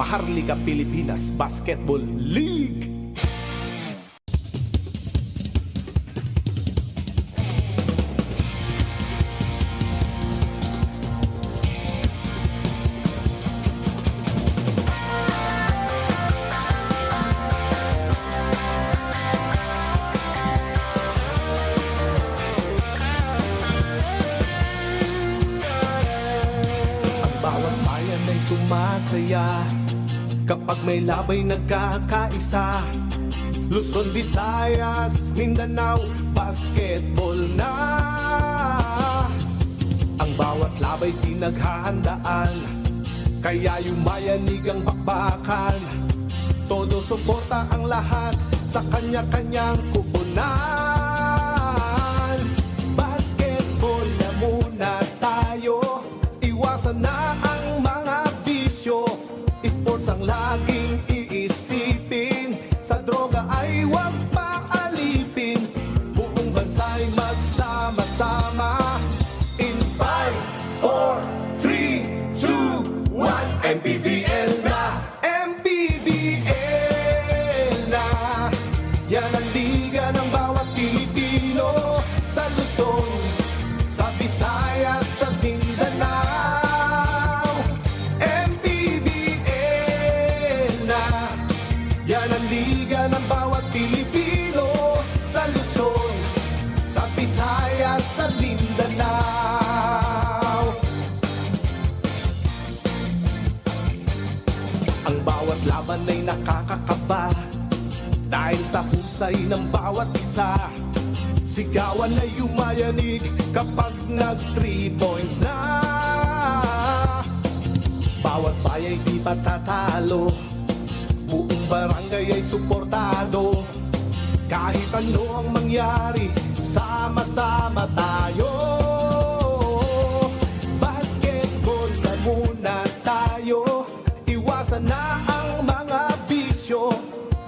Maharlika Pilipinas Basketball League. Bawat bayan ay sumasaya kapag may labay nagkakaisa. Luzon, Visayas, Mindanao, basketball na. Ang bawat labay pinaghahandaan, kaya yumayanig ang bakbakan. Todo suporta ang lahat sa kanya-kanyang kupunan. Basketball na muna tayo, iwasan na ang mga bisyo. Sports ang laging iisipin, sa droga ay huwag paalipin. Buong bansa'y magsama-sama. In 5, 4, 3, 2, 1, MPBL na! MPBL na! Yan ang liga ng bawat Pilipino, sa Luzon, sa Visayas, sa Mindanao. MPBL na! Yan ang liga ng bawat Pilipino, sa Luzon, sa Visayas, sa Mindanao. Ang bawat laban ay nakakakaba dahil sa husay ng bawat isa. Sigawan ay yumayanig kapag nag-3 points na. Bawat bayay di patatalo, buong barangay ay suportado. Kahit ano ang mangyari, sama-sama tayo. Basketball na muna tayo, iwasan na ang mga bisyo.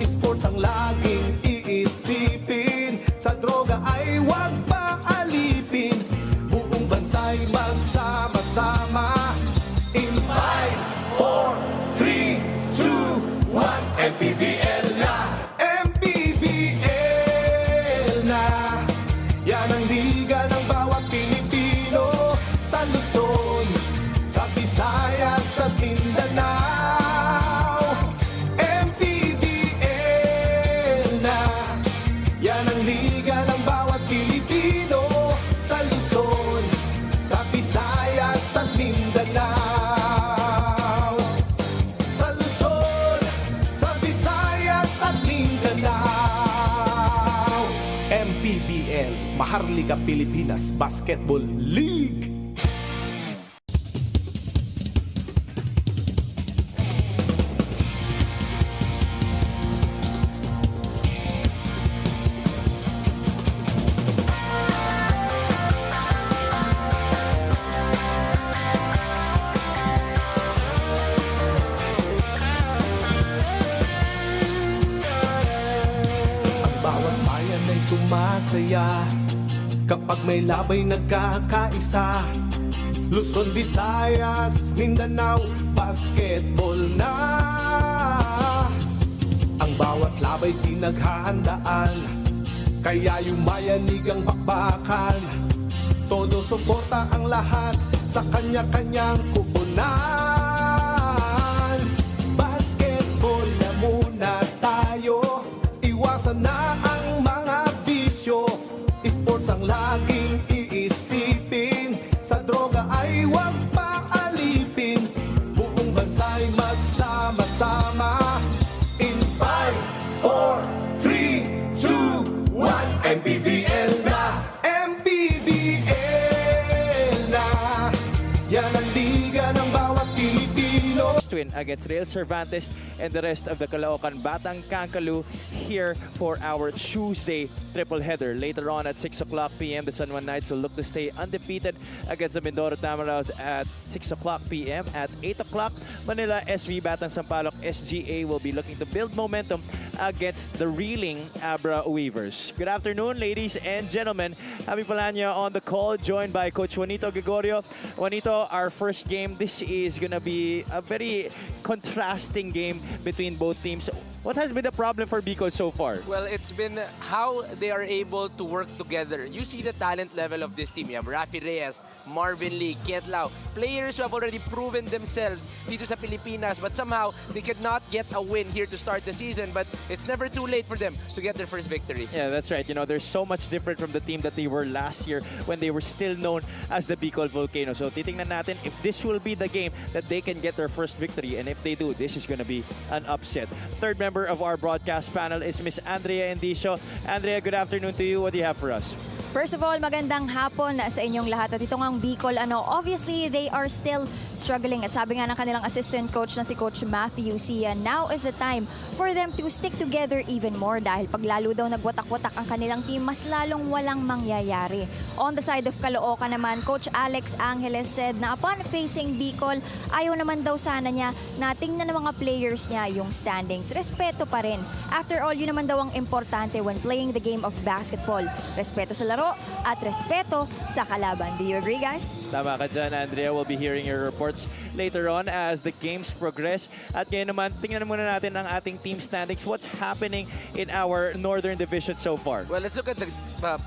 Sports ang laging iisipin, sa droga ay huwag paalipin. Buong bansa'y magsama-sama. In 5, 4, 3, 2, 1, MPBL na! MPBL na! Yan ang liga ng bawat Pilipino, sa Luzon, sa Visayas, sa Mindanao. MPBL na! Yan ang liga ng bawat Pilipino, sa Luzon, sa Visayas, sa Mindanao. Sa Luzon, sa Visayas, at Mindanao. MPBL, Maharlika Pilipinas Basketball League. Bawat bayan ay sumasaya kapag may labay nagkakaisa. Luzon, Visayas, Mindanao, basketball na. Ang bawat labay pinaghahandaan, kaya yumayanig ang bakbakan. Todo suporta ang lahat sa kanya-kanyang kupunan. Basketball na muna tayo, iwasan na ang mga bisyo. Sports ang laging iisipin, sa droga ay huwag paalipin. Buong bansa'y magsama-sama. In 5, 4, 3, 2, 1, MPBL na! MPBL na! Yan ang liga ng bawat Pilipino. Win against Real Cervantes and the rest of the Caloocan Batang Kankalu here for our Tuesday triple header. Later on at 6 o'clock p.m. the San Juan Knights will look to stay undefeated against the Mindoro Tamaraws at 6 o'clock p.m. At 8 o'clock, Manila SV Batang Sampaloc SGA will be looking to build momentum against the reeling Abra Weavers. Good afternoon, ladies and gentlemen. Javi Palanya on the call, joined by Coach Juanito Gregorio. Juanito, our first game, this is gonna be a very contrasting game between both teams. What has been the problem for Bicol so far? Well, it's been how they are able to work together. You see the talent level of this team. You have Rafi Reyes, Marvin Lee, Kent Lau, players who have already proven themselves dito sa Pilipinas, but somehow they could not get a win here to start the season. But it's never too late for them to get their first victory. Yeah, that's right. You know, they're so much different from the team that they were last year when they were still known as the Bicol Volcano. So titingnan natin if this will be the game that they can get their first victory. And if they do, this is going to be an upset. Third member of our broadcast panel is Miss Andrea Indicio. Andrea, good afternoon to you. What do you have for us? First of all, magandang hapon sa inyong lahat. At ito ngang Bicol, obviously, they are still struggling. At sabi nga ng kanilang assistant coach na si Coach Matthew Sia, now is the time for them to stick together even more dahil pag lalo daw nagwatak-watak ang kanilang team, mas lalong walang mangyayari. On the side of Caloocan naman, Coach Alex Angeles said na upon facing Bicol, ayaw naman daw sana niya na tingnan ng mga players niya yung standings. Respeto pa rin. After all, yun naman daw ang importante when playing the game of basketball. Respeto sa laro at respeto sa kalaban. Do you agree, guys? Tama ka dyan, Andrea. We'll be hearing your reports later on as the games progress. At ngayon naman, tingnan muna natin ang ating team standings. What's happening in our Northern Division so far? Well, let's look at the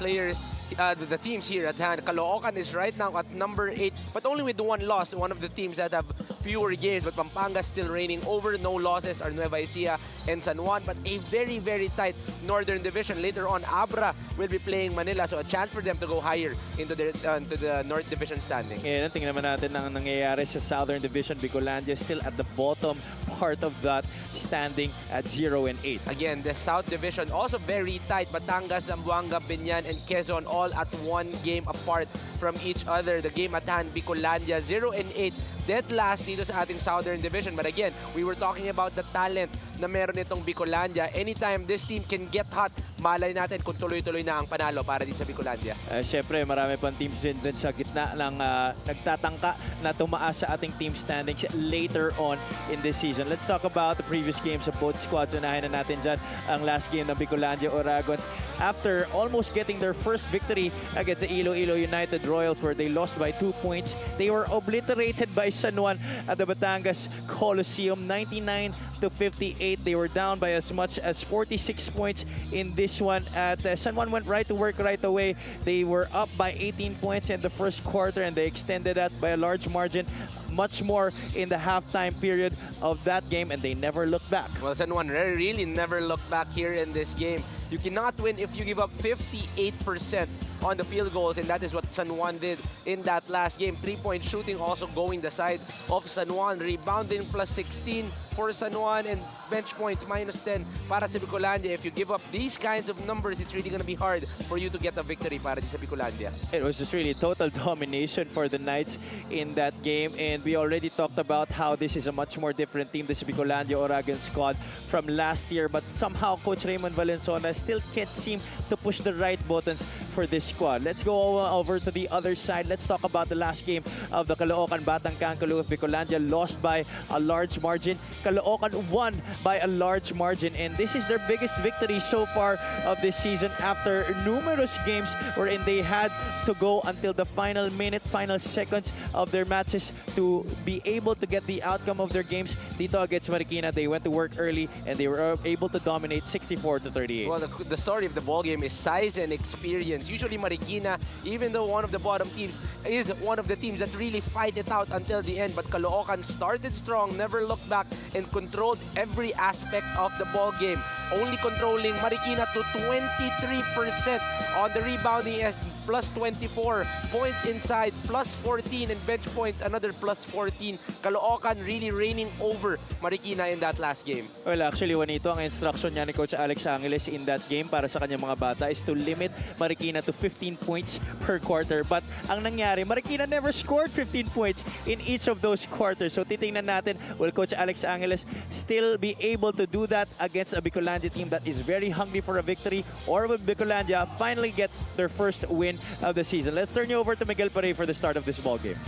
players, the teams here at hand. Caloocan is right now at number 8, but only with one loss. One of the teams that have fewer games, but Pampanga still reigning over. No losses are Nueva Ecija and San Juan, but a very, very tight Northern Division. Later on, Abra will be playing Manila, so a chance for them to go higher into the North Division standing. Ngayon, tingnan naman natin ang nangyayari sa Southern Division. Bicolandia still at the bottom part of that standing at 0-8. Again, the South Division also very tight. Batangas, Zamboanga, Binyan, and Quezon all at one game apart from each other. The game at hand, Bicolandia 0-8. Dead last dito sa ating Southern Division. But again, we were talking about the talent na meron itong Bicolandia. Anytime this team can get hot, malay natin kung tuloy-tuloy na ang panalo para dito sa Bicolandia. Siyempre, marami pang teams din sa gitna ng nagtatangka na tumaas sa ating team standings later on in this season. Let's talk about the previous games of both squads. Unahin na natin dyan ang last game ng Bicolandia Oragons. After almost getting their first victory against the Iloilo United Royals where they lost by 2 points, they were obliterated by San Juan at the Batangas Coliseum, 99-58. They were down by as much as 46 points in this one. At San Juan went right to work right away. They were up by 18 points in the first quarter and they extended that by a large margin, much more in the halftime period of that game, and they never looked back. Well, San Juan really never looked back here in this game. You cannot win if you give up 58% on the field goals, and that is what San Juan did in that last game. 3-point shooting also going the side of San Juan. Rebounding plus 16 for San Juan, and bench points minus 10 para sa Bicolandia. If you give up these kinds of numbers, it's really going to be hard for you to get a victory para sa Bicolandia. It was just really total domination for the Knights in that game, and we already talked about how this is a much more different team, this Bicolandia Oragon squad from last year, but somehow Coach Raymond Valenzuela still can't seem to push the right buttons for this squad. Let's go over to the other side. Let's talk about the last game of the Caloocan Batang Kankalu. Bicolandia lost by a large margin. Caloocan won by a large margin, and this is their biggest victory so far of this season after numerous games wherein they had to go until the final minute, final seconds of their matches to be able to get the outcome of their games. Dito against Marikina, they went to work early and they were able to dominate 64-38. Well, the story of the ball game is size and experience. Usually Marikina, even though one of the bottom teams, is one of the teams that really fight it out until the end. But Caloocan started strong, never looked back, and controlled every aspect of the ball game. Only controlling Marikina to 23% on the rebounding as plus 24 points inside, plus 14, and bench points another plus 14. Caloocan really reigning over Marikina in that last game. Well, actually, Juanito, ang instruction niya ni Coach Alex Angeles in that game para sa kanyang mga bata is to limit Marikina to 15 points per quarter. But ang nangyari, Marikina never scored 15 points in each of those quarters. So titingnan natin, will Coach Alex Angeles still be able to do that against a Bicolandia team that is very hungry for a victory, or will Bicolandia finally get their first win of the season? Let's turn you over to Miguel Paré for the start of this ball game.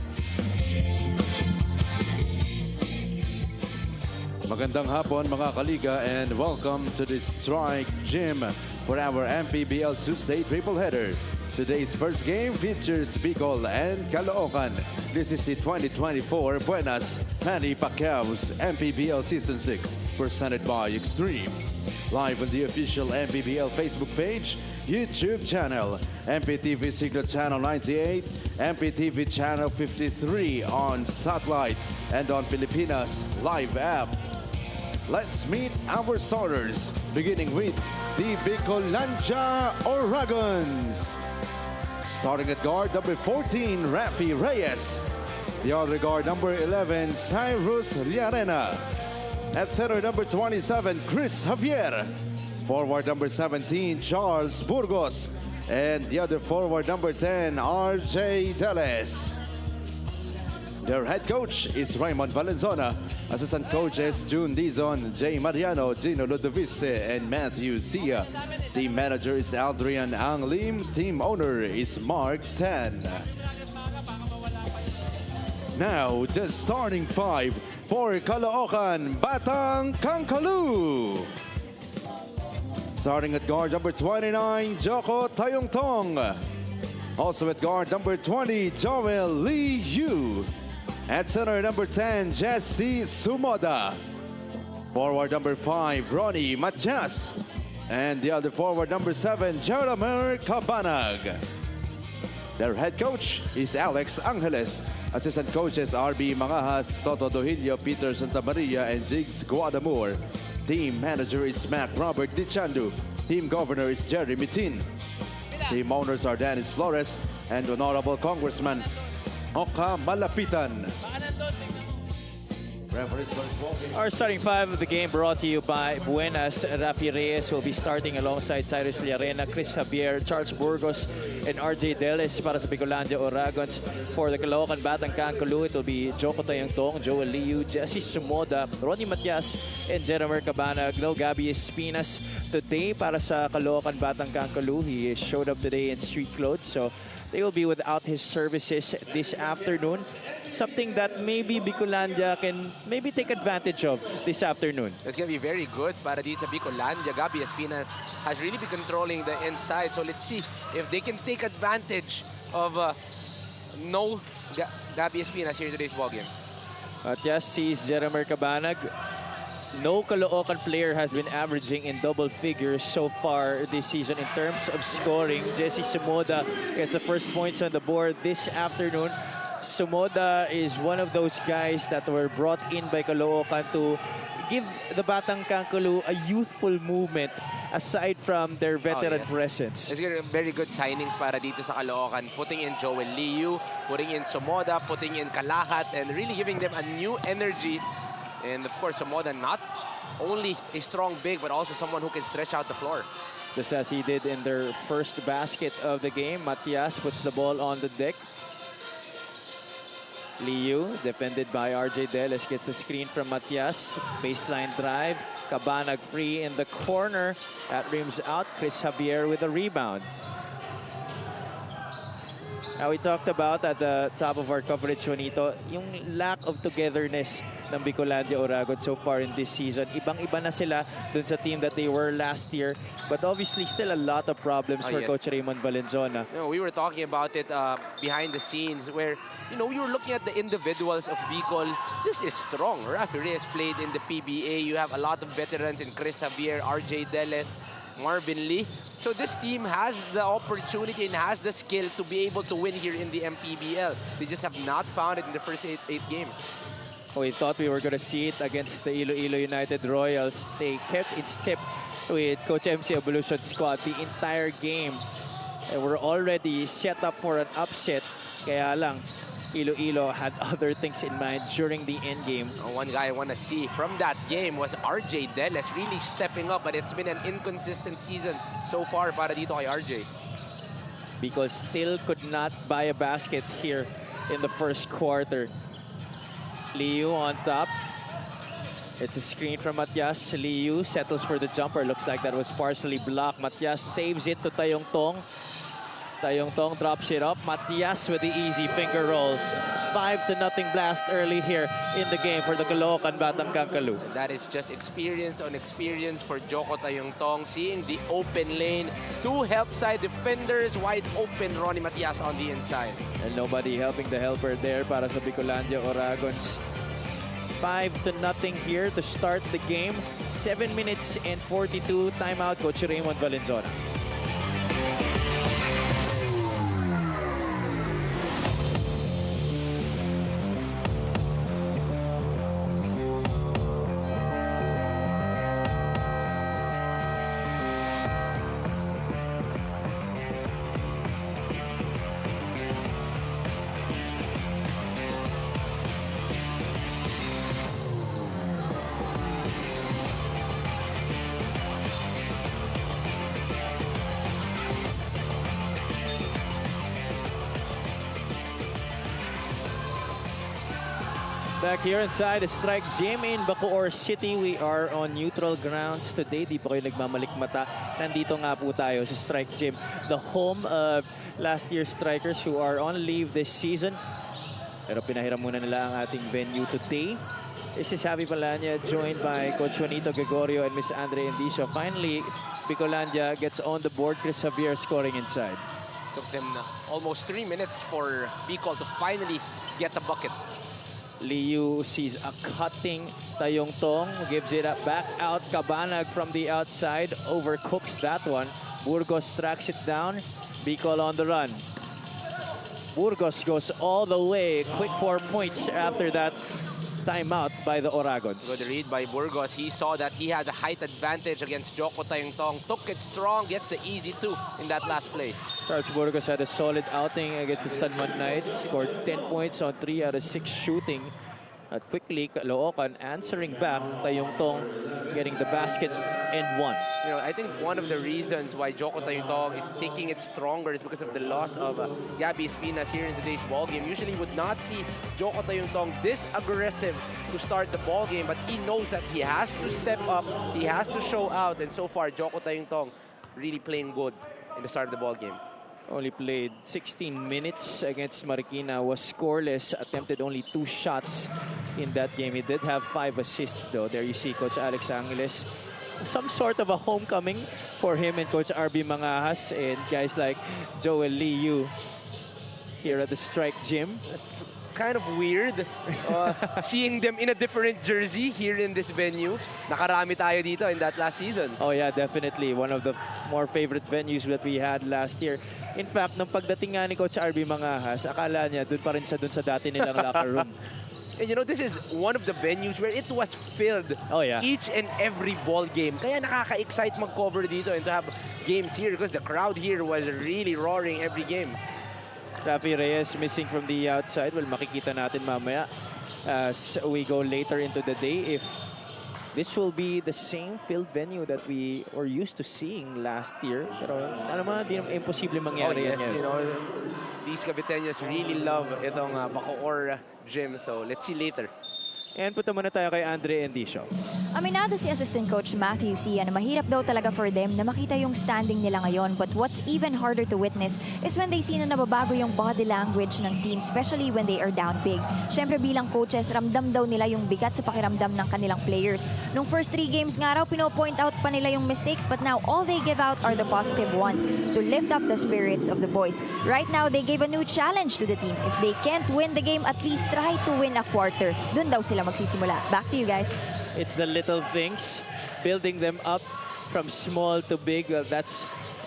Magandang hapon mga kaliga, and welcome to the Strike Gym for our MPBL Tuesday triple header. Today's first game features Bicol and Caloocan. This is the 2024 Buenas Manny Pacquiao's MPBL Season 6, presented by Extreme. Live on the official MPBL Facebook page, YouTube channel, MPTV Signal Channel 98, MPTV Channel 53 on satellite, and on Pilipinas Live app. Let's meet our starters, beginning with the Bicolandia Oragons. Starting at guard number 14, Rafi Reyes. The other guard number 11, Cyrus Liarena. At center number 27, Chris Javier. Forward number 17, Charles Burgos. And the other forward number 10, RJ Teles. Their head coach is Raymond Valenzuela. Assistant coaches June Dizon, Jay Mariano, Gino Ludovice, and Matthew Sia. Team manager is Adrian Ang Lim. Team owner is Mark Tan. Now, the starting five for Caloocan Batang Kangkalu. Starting at guard number 29, Joko Tayongtong. Also at guard number 20, Joel Lee Yu. At center number 10, Jesse Sumoda. Forward number 5, Ronnie Matias. And the other forward number 7, Jeramer Cabanag. Their head coach is Alex Angeles. Assistant coaches RB Mangajas, Toto Dohilio, Peter Santamaria, and Jigs Guadamur. Team manager is Mac Robert Dichandu. Team governor is Jerry Mitin. Team owners are Dennis Flores and Honorable Congressman Oka Malapitan. Our starting five of the game brought to you by Buenas. Rafi Reyes will be starting alongside Cyrus Liarena, Chris Javier, Charles Burgos, and RJ Deles para sa Bicolandia Oragons. For the Caloocan Batang Kangkalu, it will be Joko Tayongtong, Joel Liu, Jesse Sumoda, Ronnie Matias, and Jeramer Cabanag. No Gabby Espinas today para sa Caloocan Batang Kangkalu. He showed up today in street clothes, so they will be without his services this afternoon. Something that maybe Bicolandia can maybe take advantage of this afternoon. It's going to be very good para dito sa Bicolandia. Gabby Espinas has really been controlling the inside. So let's see if they can take advantage of no Gabby Espinas here in today's ballgame. Matias sees Jeramer Cabanag. No Caloocan player has been averaging in double figures so far this season in terms of scoring. Jesse Sumoda gets the first points on the board this afternoon. Sumoda is one of those guys that were brought in by Caloocan to give the Batang Kangkalu a youthful movement aside from their veteran presence. It's very good signings para dito sa Caloocan. Putting in Joel Liu, putting in Sumoda, putting in Kalahat, and really giving them a new energy. And of course, Sumoda not only a strong big, but also someone who can stretch out the floor. Just as he did in their first basket of the game, Matias puts the ball on the deck. Liu, defended by RJ Deles, gets a screen from Matias. Baseline drive. Cabanag free in the corner. That rims out. Chris Javier with a rebound. Now, we talked about at the top of our coverage, Juanito, yung lack of togetherness ng Bicolandia Oragon so far in this season. Ibang-iba na sila dun sa team that they were last year. But obviously, still a lot of problems for Coach Raymond Valenzuela. You know, we were talking about it behind the scenes where, you know, we were looking at the individuals of Bicol. This is strong. Rafi Reyes played in the PBA. You have a lot of veterans in Chris Javier, RJ Deles, Marvin Lee. So this team has the opportunity and has the skill to be able to win here in the MPBL. They just have not found it in the first eight games. We thought we were going to see it against the Iloilo United Royals. They kept in step with Coach MC Evolution's squad the entire game. They were already set up for an upset. Kaya lang, Iloilo had other things in mind during the end game. One guy I want to see from that game was RJ Deles really stepping up, but it's been an inconsistent season so far para dito kay RJ. Because still could not buy a basket here in the first quarter. Liu on top. It's a screen from Matias. Liu settles for the jumper. Looks like that was partially blocked. Matias saves it to Tayongtong. Tayong Tong drops it up. Matias with the easy finger roll. 5-0 blast early here in the game for the Caloocan Batang Caloo. That is just experience on experience for Joko Tayong Tong, seeing the open lane. Two help side defenders, wide open, Ronnie Matias on the inside. And nobody helping the helper there para sa Bicolandia Oragons. 5-0 here to start the game. 7 minutes and 42. Timeout, Coach Raymond Valenzuela. Back here inside the Strike Gym in Bacoor City. We are on neutral grounds today. Di pa kayo nagmamalikmata. Nandito nga po tayo sa Strike Gym, the home of last year's strikers who are on leave this season. Pero pinahiram muna nila ang ating venue today. This is Javi Palanya, joined by Coach Juanito Gregorio and Miss Andre Endicio. Finally, Bicolandia gets on the board. Chris Javier scoring inside. Took them almost 3 minutes for Bicol to finally get the bucket. Liu sees a cutting Tayong Tong, gives it up back out. Cabanag from the outside, overcooks that one. Burgos tracks it down. Bicol on the run. Burgos goes all the way. Quick 4 points after that timeout by the Oragons. Good read by Burgos. He saw that he had a height advantage against Joko Tayong Tong. Took it strong, gets the easy 2 in that last play. Charles Burgos had a solid outing against the San Juan Knights. Scored 10 points on 3 out of 6 shooting. At quickly, Caloocan answering back. Tayong Tong getting the basket and 1. You know, I think one of the reasons why Joko Tayong Tong is taking it stronger is because of the loss of Gabby Espinas here in today's ball game. Usually would not see Joko Tayong Tong this aggressive to start the ball game, but he knows that he has to step up, he has to show out, and so far Joko Tayong Tong really playing good in the start of the ball game. Only played 16 minutes against Marikina, was scoreless, attempted only 2 shots in that game. He did have 5 assists though. There you see Coach Alex Angeles. Some sort of a homecoming for him and Coach RB Mangahas and guys like Joel Liu here at the Strike Gym. It's kind of weird seeing them in a different jersey here in this venue. Nakarami tayo dito in that last season. Oh yeah, definitely. One of the more favorite venues that we had last year. In fact, nung pagdating nga ni Coach RB Mangahas, akala niya dun pa rin siya dun sa dati nilang locker room. And you know, this is one of the venues where it was filled each and every ball game. Kaya nakaka-excite mag-cover dito and to have games here because the crowd here was really roaring every game. Rafi Reyes missing from the outside. Well, makikita natin mamaya as we go later into the day if this will be the same filled venue that we were used to seeing last year. Pero alam mo, di naman imposible mangyari yan. You know, these Caviteños really love itong Bacoor gym. So let's see later. And punta muna tayo kay Andre Endicio. Aminado si Assistant Coach Matthew Sia na mahirap daw talaga for them na makita yung standing nila ngayon. But what's even harder to witness is when they see na nababago yung body language ng team, especially when they are down big. Siyempre bilang coaches, ramdam daw nila yung bigat sa pakiramdam ng kanilang players. Nung first 3 games nga raw, pino-point out pa nila yung mistakes, but now all they give out are the positive ones to lift up the spirits of the boys. Right now, they gave a new challenge to the team. If they can't win the game, at least try to win a quarter. Dun daw sila magsisimula. Back to you guys. It's the little things, building them up from small to big. Well, that's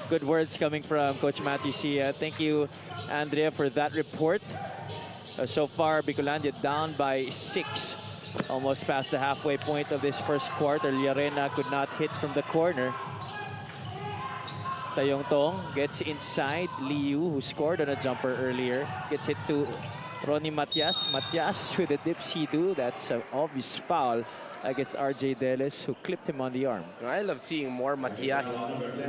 good words coming from Coach Matthew Sia. Thank you, Andrea, for that report. So far, Bicolandia down by 6. Almost past the halfway point of this first quarter. Llarena could not hit from the corner. Tayong Tong gets inside. Liu, who scored on a jumper earlier, gets hit to Ronnie Matias. Matias with a dipsy-do. That's an obvious foul against RJ Deles, who clipped him on the arm. I love seeing more Matias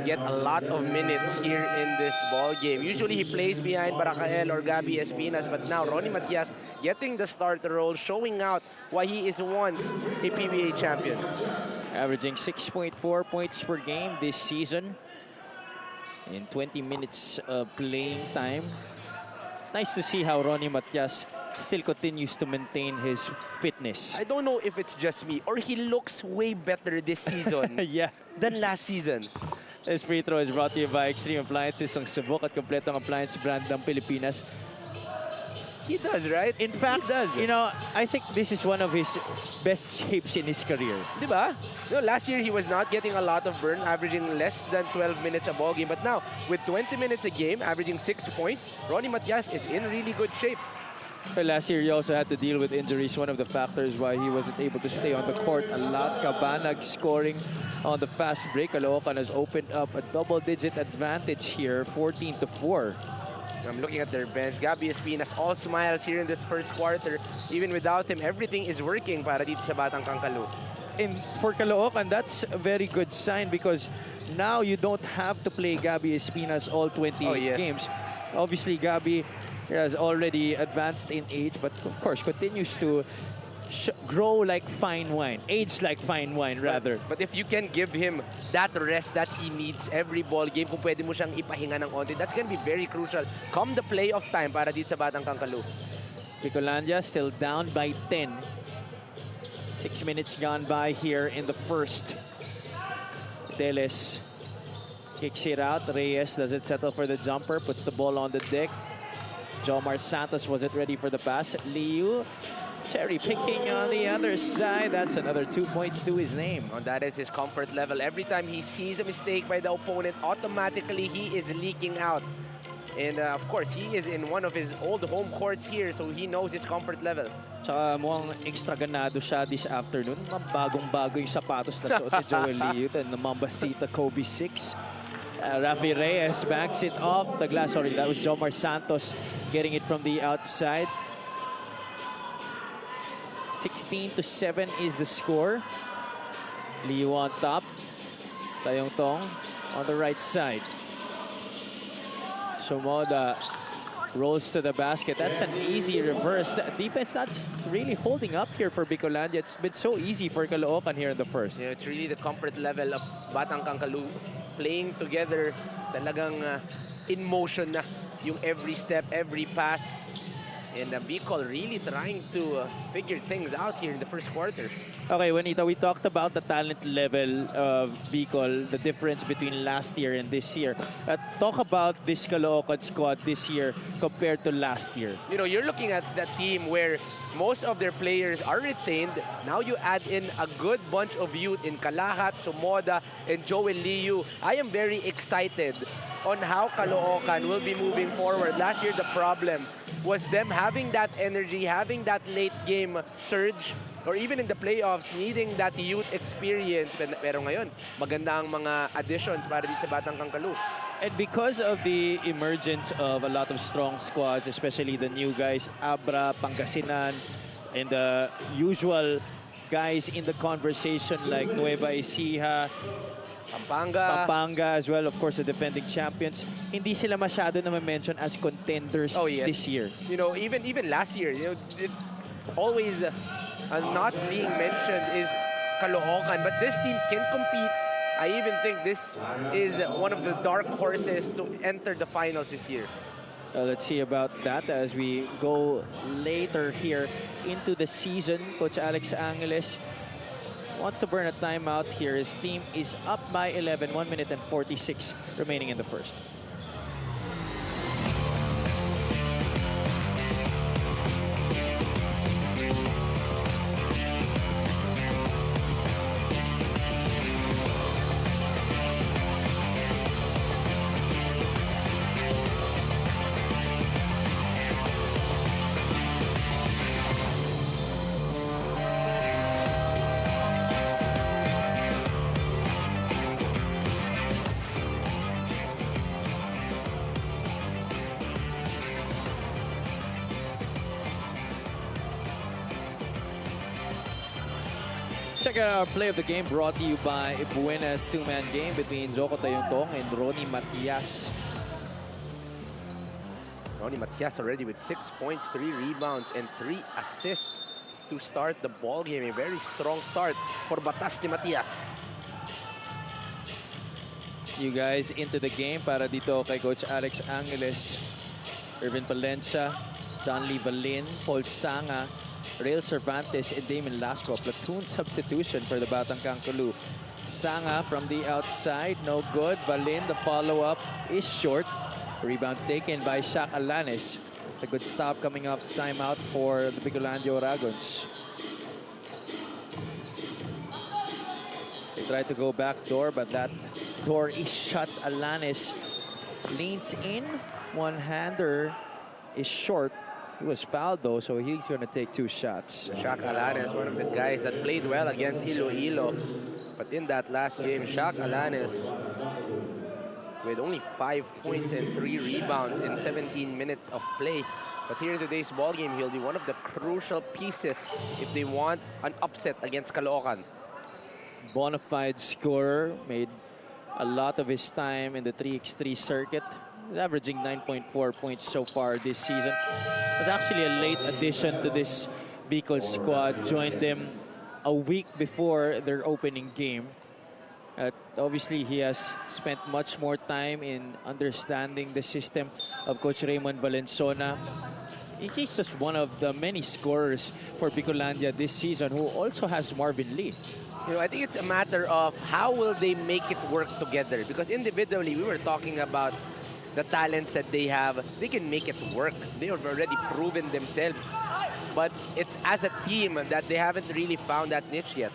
get a lot of minutes here in this ball game. Usually he plays behind Baracael or Gabby Espinas, but now Ronnie Matias getting the starter role, showing out why he is once a PBA champion. Averaging 6.4 points per game this season. in 20 minutes of playing time. It's nice to see how Ronnie Matias still continues to maintain his fitness. I don't know if it's just me or he looks way better this season Yeah. than last season. This free throw is brought to you by Extreme Appliances, ang subok at kompletong appliance brand ng Pilipinas. He does, right? In fact, he does. you know, I think this is one of his best shapes in his career. Diba? You know, last year he was not getting a lot of burn, averaging less than 12 minutes a ball game. But now, with 20 minutes a game, averaging 6 points, Ronnie Matias is in really good shape. But last year, he also had to deal with injuries. One of the factors why he wasn't able to stay on the court a lot. Cabanag scoring on the fast break. Caloocan has opened up a double-digit advantage here, 14-4. I'm looking at their bench. Gabby Espinas, all smiles here in this first quarter. Even without him, everything is working para dito sa Batang Kangkalu. And for Caloocan, that's a very good sign because now you don't have to play Gabby Espinas all 28 games. Obviously, Gabby has already advanced in age, but of course continues to grow like fine wine, age like fine wine rather. But if you can give him that rest that he needs every ball game, kung pwede mo siyang ipahinga ng onti, that's gonna be very crucial come the playoff time para dito sa Batang Kangkalu. Bicolandia still down by 10. 6 minutes gone by here in the first. Deles kicks it out. Reyes doesn't settle for the jumper, puts the ball on the deck. Jomar Santos wasn't ready for the pass. Liu cherry picking on the other side. That's another 2 points to his name. Oh, that is his comfort level. Every time he sees a mistake by the opponent, automatically he is leaking out. And of course, he is in one of his old home courts here, so he knows his comfort level. Tsaka mukhang extra ganado siya this afternoon. Bagong-bago yung sapatos na suot ni Joel Liu. The Mambasita Kobe 6. Rafi Reyes backs it off the glass. Sorry, that was Jomar Santos getting it from the outside. 16-7 is the score. Liu on top. Tayong Tong on the right side. Shomoda rolls to the basket. That's an easy reverse. That defense not really holding up here for Bicolandia. It's been so easy for Caloocan here in the first. You know, it's really the comfort level of Batang Kangkalu playing together. Talagang in motion na yung every step, every pass. And Bicol really trying to figure things out here in the first quarter. Okay, Juanita, we talked about the talent level of Bicol, the difference between last year and this year. Talk about this Caloocan squad this year compared to last year. You know, you're looking at that team where most of their players are retained. Now you add in a good bunch of youth in Kalahat, Sumoda, and Joel Liu. I am very excited on how Caloocan will be moving forward. Last year, the problem was them having that energy, having that late game surge, or even in the playoffs, needing that youth experience. Pero ngayon, maganda ang mga additions para dito sa Batang Kangkalu. And because of the emergence of a lot of strong squads, especially the new guys, Abra, Pangasinan, and the usual guys in the conversation like Nueva Ecija, Pampanga as well, of course, the defending champions. Hindi sila masyado na ma-mention as contenders this year. You know, even last year, you know, always not being mentioned is Caloocan, but this team can compete. I even think this is one of the dark horses to enter the finals this year. Let's see about that as we go later here into the season. Coach Alex Angeles wants to burn a timeout here. His team is up by 11, 1 minute and 46 remaining in the first. Check out our play of the game brought to you by Buena's two-man game between Joko Tayuntong and Ronnie Matias. Ronnie Matias already with 6 points, 3 rebounds, and 3 assists to start the ball game. A very strong start for Batas ni Matias. you guys into the game para dito kay Coach Alex Angeles, Irvin Palencia, John Lee Valin, Paul Sanga, Rail Cervantes, and Damon Lasco. Platoon substitution for the Batang Caloocan. Sanga from the outside, no good. Valin, the follow-up is short. Rebound taken by Shaq Alanes. It's a good stop coming up. Timeout for the Bicolandia Dragons. They try to go back door, but that door is shut. Alanes leans in. One-hander is short. He was fouled though, so he's going to take 2 shots. Shaq Alanes, one of the guys that played well against Iloilo. But in that last game, Shaq Alanes, with only 5 points and 3 rebounds in 17 minutes of play. But here in today's ball game, he'll be one of the crucial pieces if they want an upset against Caloocan. Bonafide scorer, made a lot of his time in the 3x3 circuit. He's averaging 9.4 points so far this season. Was actually a late addition to this Bicol squad. Joined them a week before their opening game. Obviously, he has spent much more time in understanding the system of Coach Raymond Valenzuela. He's just one of the many scorers for Bicolandia this season, who also has Marvin Lee. You know, I think it's a matter of how will they make it work together. Because individually, we were talking about the talents that they have. They can make it work. They have already proven themselves. But it's as a team that they haven't really found that niche yet.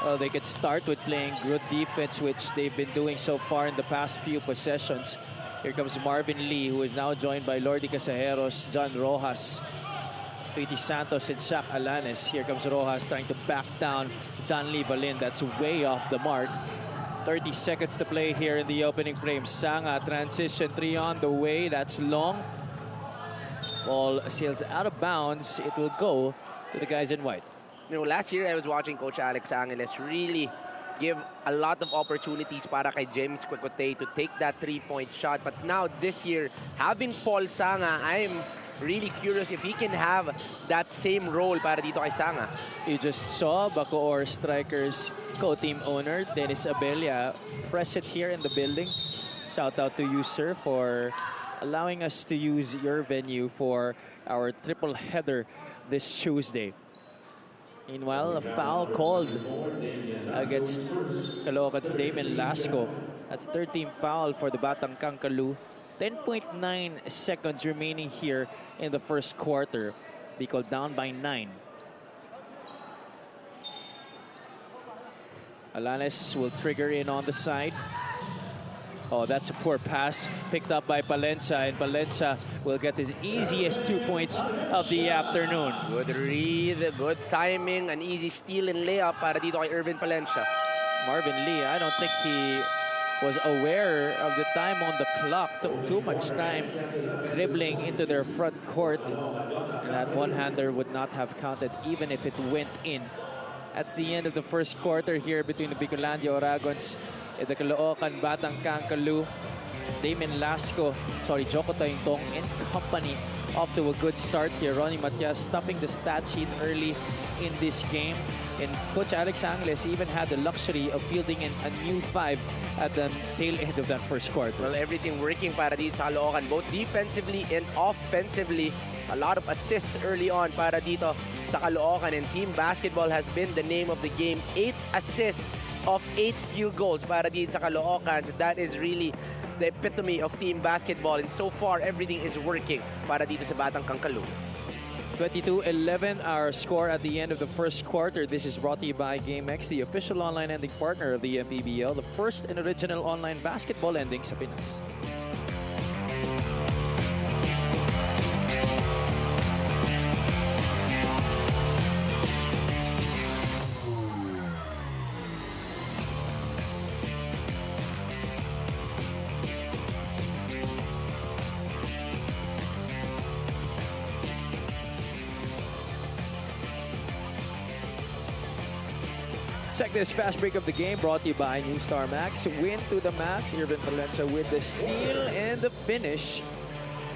Well, they could start with playing good defense, which they've been doing so far in the past few possessions. Here comes Marvin Lee, who is now joined by Lordy Casajeros, John Rojas, Tweety Santos, and Shaq Alanes. Here comes Rojas trying to back down John Lee Valin. That's way off the mark. 30 seconds to play here in the opening frame. Sanga, transition 3 on the way. That's long. Ball sails out of bounds. It will go to the guys in white. You know, last year I was watching Coach Alex Angeles really give a lot of opportunities para kay James Quecote to take that 3-point shot. But now this year, having Paul Sanga, I'm really curious if he can have that same role para dito kay Sanga. You just saw Bacoor Strikers co-team owner Dennis Abella present here in the building. Shout out to you, sir, for allowing us to use your venue for our triple header this Tuesday. Meanwhile, a foul called against Caloocan's Damon Lasco. That's a 13th foul for the Batang Caloocan. 10.9 seconds remaining here in the first quarter. Bicol down by 9. Alanes will trigger in on the side. Oh, that's a poor pass picked up by Palencia, and Palencia will get his easiest 2 points of the afternoon. Good read, good timing, an easy steal and layup para dito kay Irvin Palencia. Marvin Lee, I don't think he was aware of the time on the clock. Took too much time dribbling into their front court. And that one-hander would not have counted even if it went in. That's the end of the first quarter here between the Bicolandia Dragons and the Caloocan Batang Caloocan. Damon Lasco, Joko Taintong and company off to a good start here. Ronnie Matias stuffing the stat sheet early in this game. And Coach Alex Angeles even had the luxury of fielding in a new 5 at the tail end of that first quarter. Well, everything working para dito sa Caloocan, both defensively and offensively. A lot of assists early on para dito sa Caloocan, and team basketball has been the name of the game. 8 assists of 8 field goals para dito sa Caloocan. So that is really the epitome of team basketball, and so far everything is working para dito sa Batang Caloocan. 22-11 our score at the end of the first quarter. This is brought to you by GameX, the official online lending partner of the MPBL, the first and original online basketball lending sa Pinas. Check this fast break of the game brought to you by New Star Max. Win to the max. Irvin Palencia with the steal and the finish.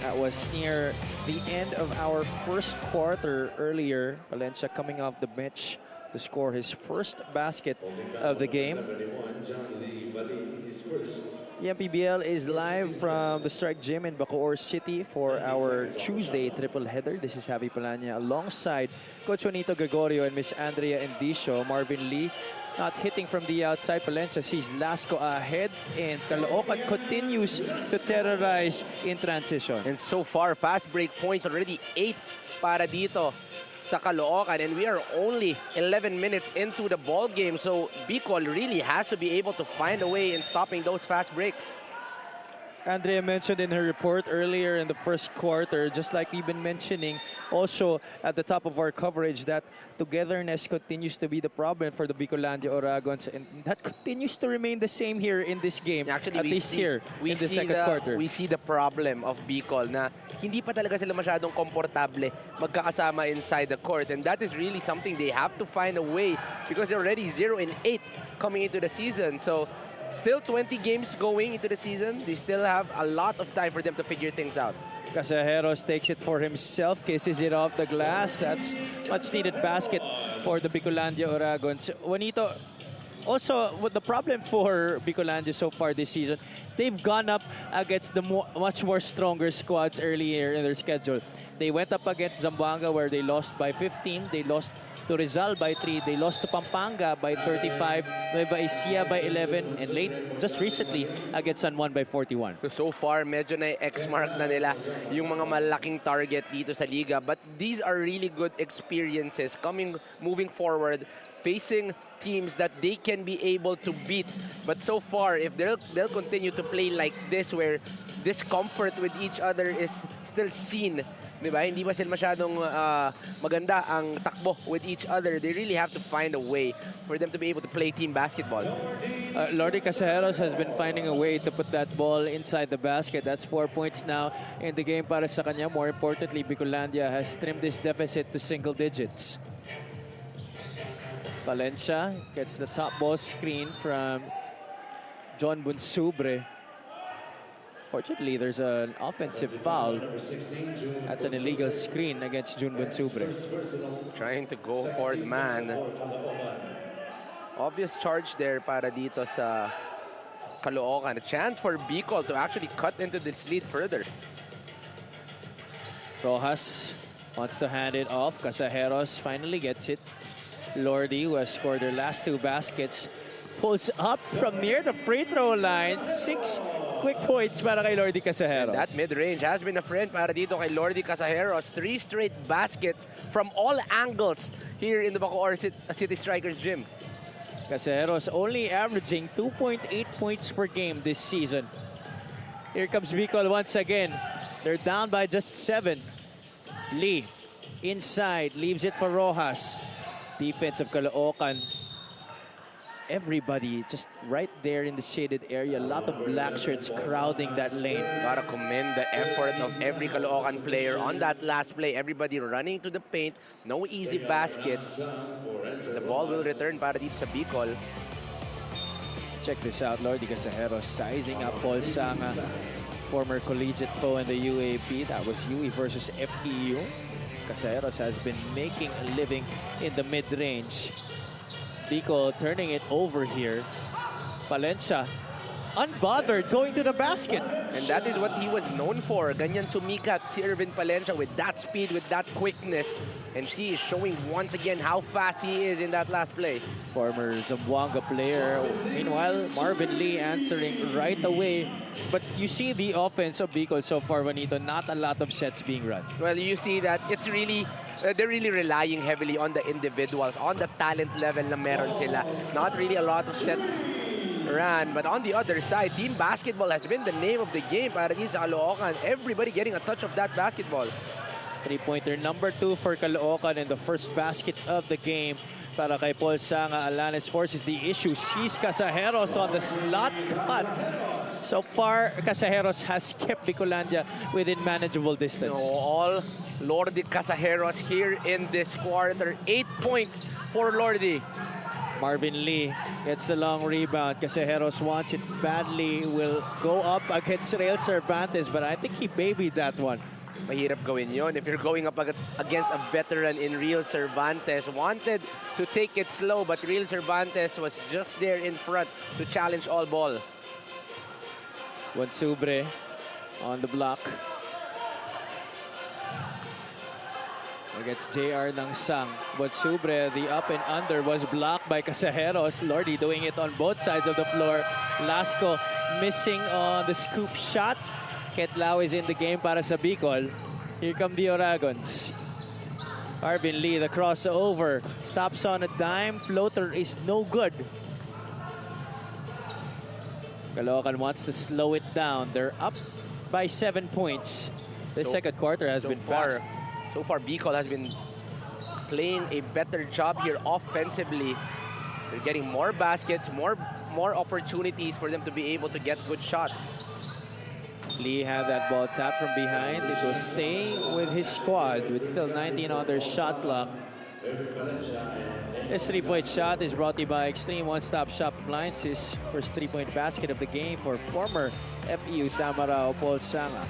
That was near the end of our first quarter earlier. Palencia coming off the bench to score his first basket of the game. The MPBL is live from the Strike Gym in Bacoor City for our Tuesday triple header. This is Javi Palanya alongside Coach Juanito Gregorio and Miss Andrea Endicio. Marvin Lee not hitting from the outside. Palencia sees Lasco ahead, and Caloocan continues to terrorize in transition. And so far, fast break points already 8 para dito sa Caloocan, and we are only 11 minutes into the ball game, so Bicol really has to be able to find a way in stopping those fast breaks. Andrea mentioned in her report earlier in the first quarter, just like we've been mentioning also at the top of our coverage, that togetherness continues to be the problem for the Bicolandia Oragons, and that continues to remain the same here in this game, Actually, at least here in the second quarter. We see the problem of Bicol na hindi pa talaga sila masyadong komportable magkakasama inside the court, and that is really something they have to find a way because they're already 0-8 coming into the season. So still 20 games going into the season. They still have a lot of time for them to figure things out. Casajeros takes it for himself, kisses it off the glass. That's much needed basket for the Bicolandia Oragons. Juanito, also what the problem for Bicolandia so far this season, they've gone up against the much more stronger squads earlier in their schedule. They went up against Zamboanga where they lost by 15. They lost to Rizal by 3. They lost to Pampanga by 35. Nueva Ecija by 11. And just recently, against San Juan by 41. So far, medyo na-X-mark na nila yung mga malaking target dito sa liga. But these are really good experiences moving forward, facing teams that they can be able to beat. But so far, if they'll continue to play like this, where discomfort with each other is still seen, diba? Hindi ba sila masyadong maganda ang takbo with each other. They really have to find a way for them to be able to play team basketball. Lordy Casajeros has been finding a way to put that ball inside the basket. That's 4 points now in the game para sa kanya. More importantly, Bicolandia has trimmed this deficit to single digits. Valencia gets the top ball screen from John Bunsubre. Fortunately, there's an offensive foul. That's an illegal screen against Jun Bunsubre. Trying to go for the man. Obvious charge there para dito sa Caloocan. A chance for Bicol to actually cut into this lead further. Rojas wants to hand it off. Casajeros finally gets it. Lordy, who has scored their last 2 baskets, pulls up from near the free throw line. 6 quick points para kay Lordy Casajeros. That mid-range has been a friend para dito kay Lordy Casajeros. 3 straight baskets from all angles here in the Bacoor City Strikers gym. Casajeros only averaging 2.8 points per game this season. Here comes Bicol once again. They're down by just 7. Lee inside, leaves it for Rojas. Defense of Caloocan. Everybody just right there in the shaded area. A lot of black shirts crowding that lane. Gotta commend the effort of every Caloocan player on that last play. Everybody running to the paint. No easy baskets. The ball will return para dito sa Bicol. Check this out. Lordy Casajeros sizing up Paul Sanga, former collegiate foe in the UAP. That was UE versus FEU. Casajeros has been making a living in the mid-range. Bicol turning it over here. Palencia, unbothered, going to the basket. And that is what he was known for. Ganyan sumikat si Irvin Palencia with that speed, with that quickness. And she is showing once again how fast he is in that last play. Former Zamboanga player. Meanwhile, Marvin Lee answering right away. But you see the offense of Bicol so far, Juanito, not a lot of sets being run. Well, you see that it's really they're really relying heavily on the individuals, on the talent level na meron sila. Not really a lot of sets ran. But on the other side, team basketball has been the name of the game para dito sa Caloocan. Everybody getting a touch of that basketball. Three-pointer number 2 for Caloocan, and the first basket of the game para kay Paul Sanga. Alanes forces the issue. Sees Casajeros on the slot cut. So far, Casajeros has kept Bicolandia within manageable distance. All Lordy Casajeros here in this quarter. 8 points for Lordy. Marvin Lee gets the long rebound. Casajeros wants it badly. Will go up against Rael Cervantes, but I think he babied that one. mahirap gawin yon. If you're going up against a veteran in Real Cervantes, wanted to take it slow, but Real Cervantes was just there in front to challenge all ball. Bonsubre on the block. Against JR ng Sang. Bonsubre, the up and under was blocked by Casajeros. Lordy doing it on both sides of the floor. Lasco missing on the scoop shot. Ketlao is in the game para sa Bicol. Here come the Oragons. Arvin Lee, the crossover. Stops on a dime. Floater is no good. Caloocan wants to slow it down. They're up by 7 points. The second quarter has been fast. So far, Bicol has been playing a better job here offensively. They're getting more baskets, more opportunities for them to be able to get good shots. Lee had that ball tapped from behind. It will stay with his squad with still 19 on their shot clock. This three-point shot is brought to you by Extreme One-Stop Shop Appliances. First three-point basket of the game for former FEU Tamarao Paul Sanga.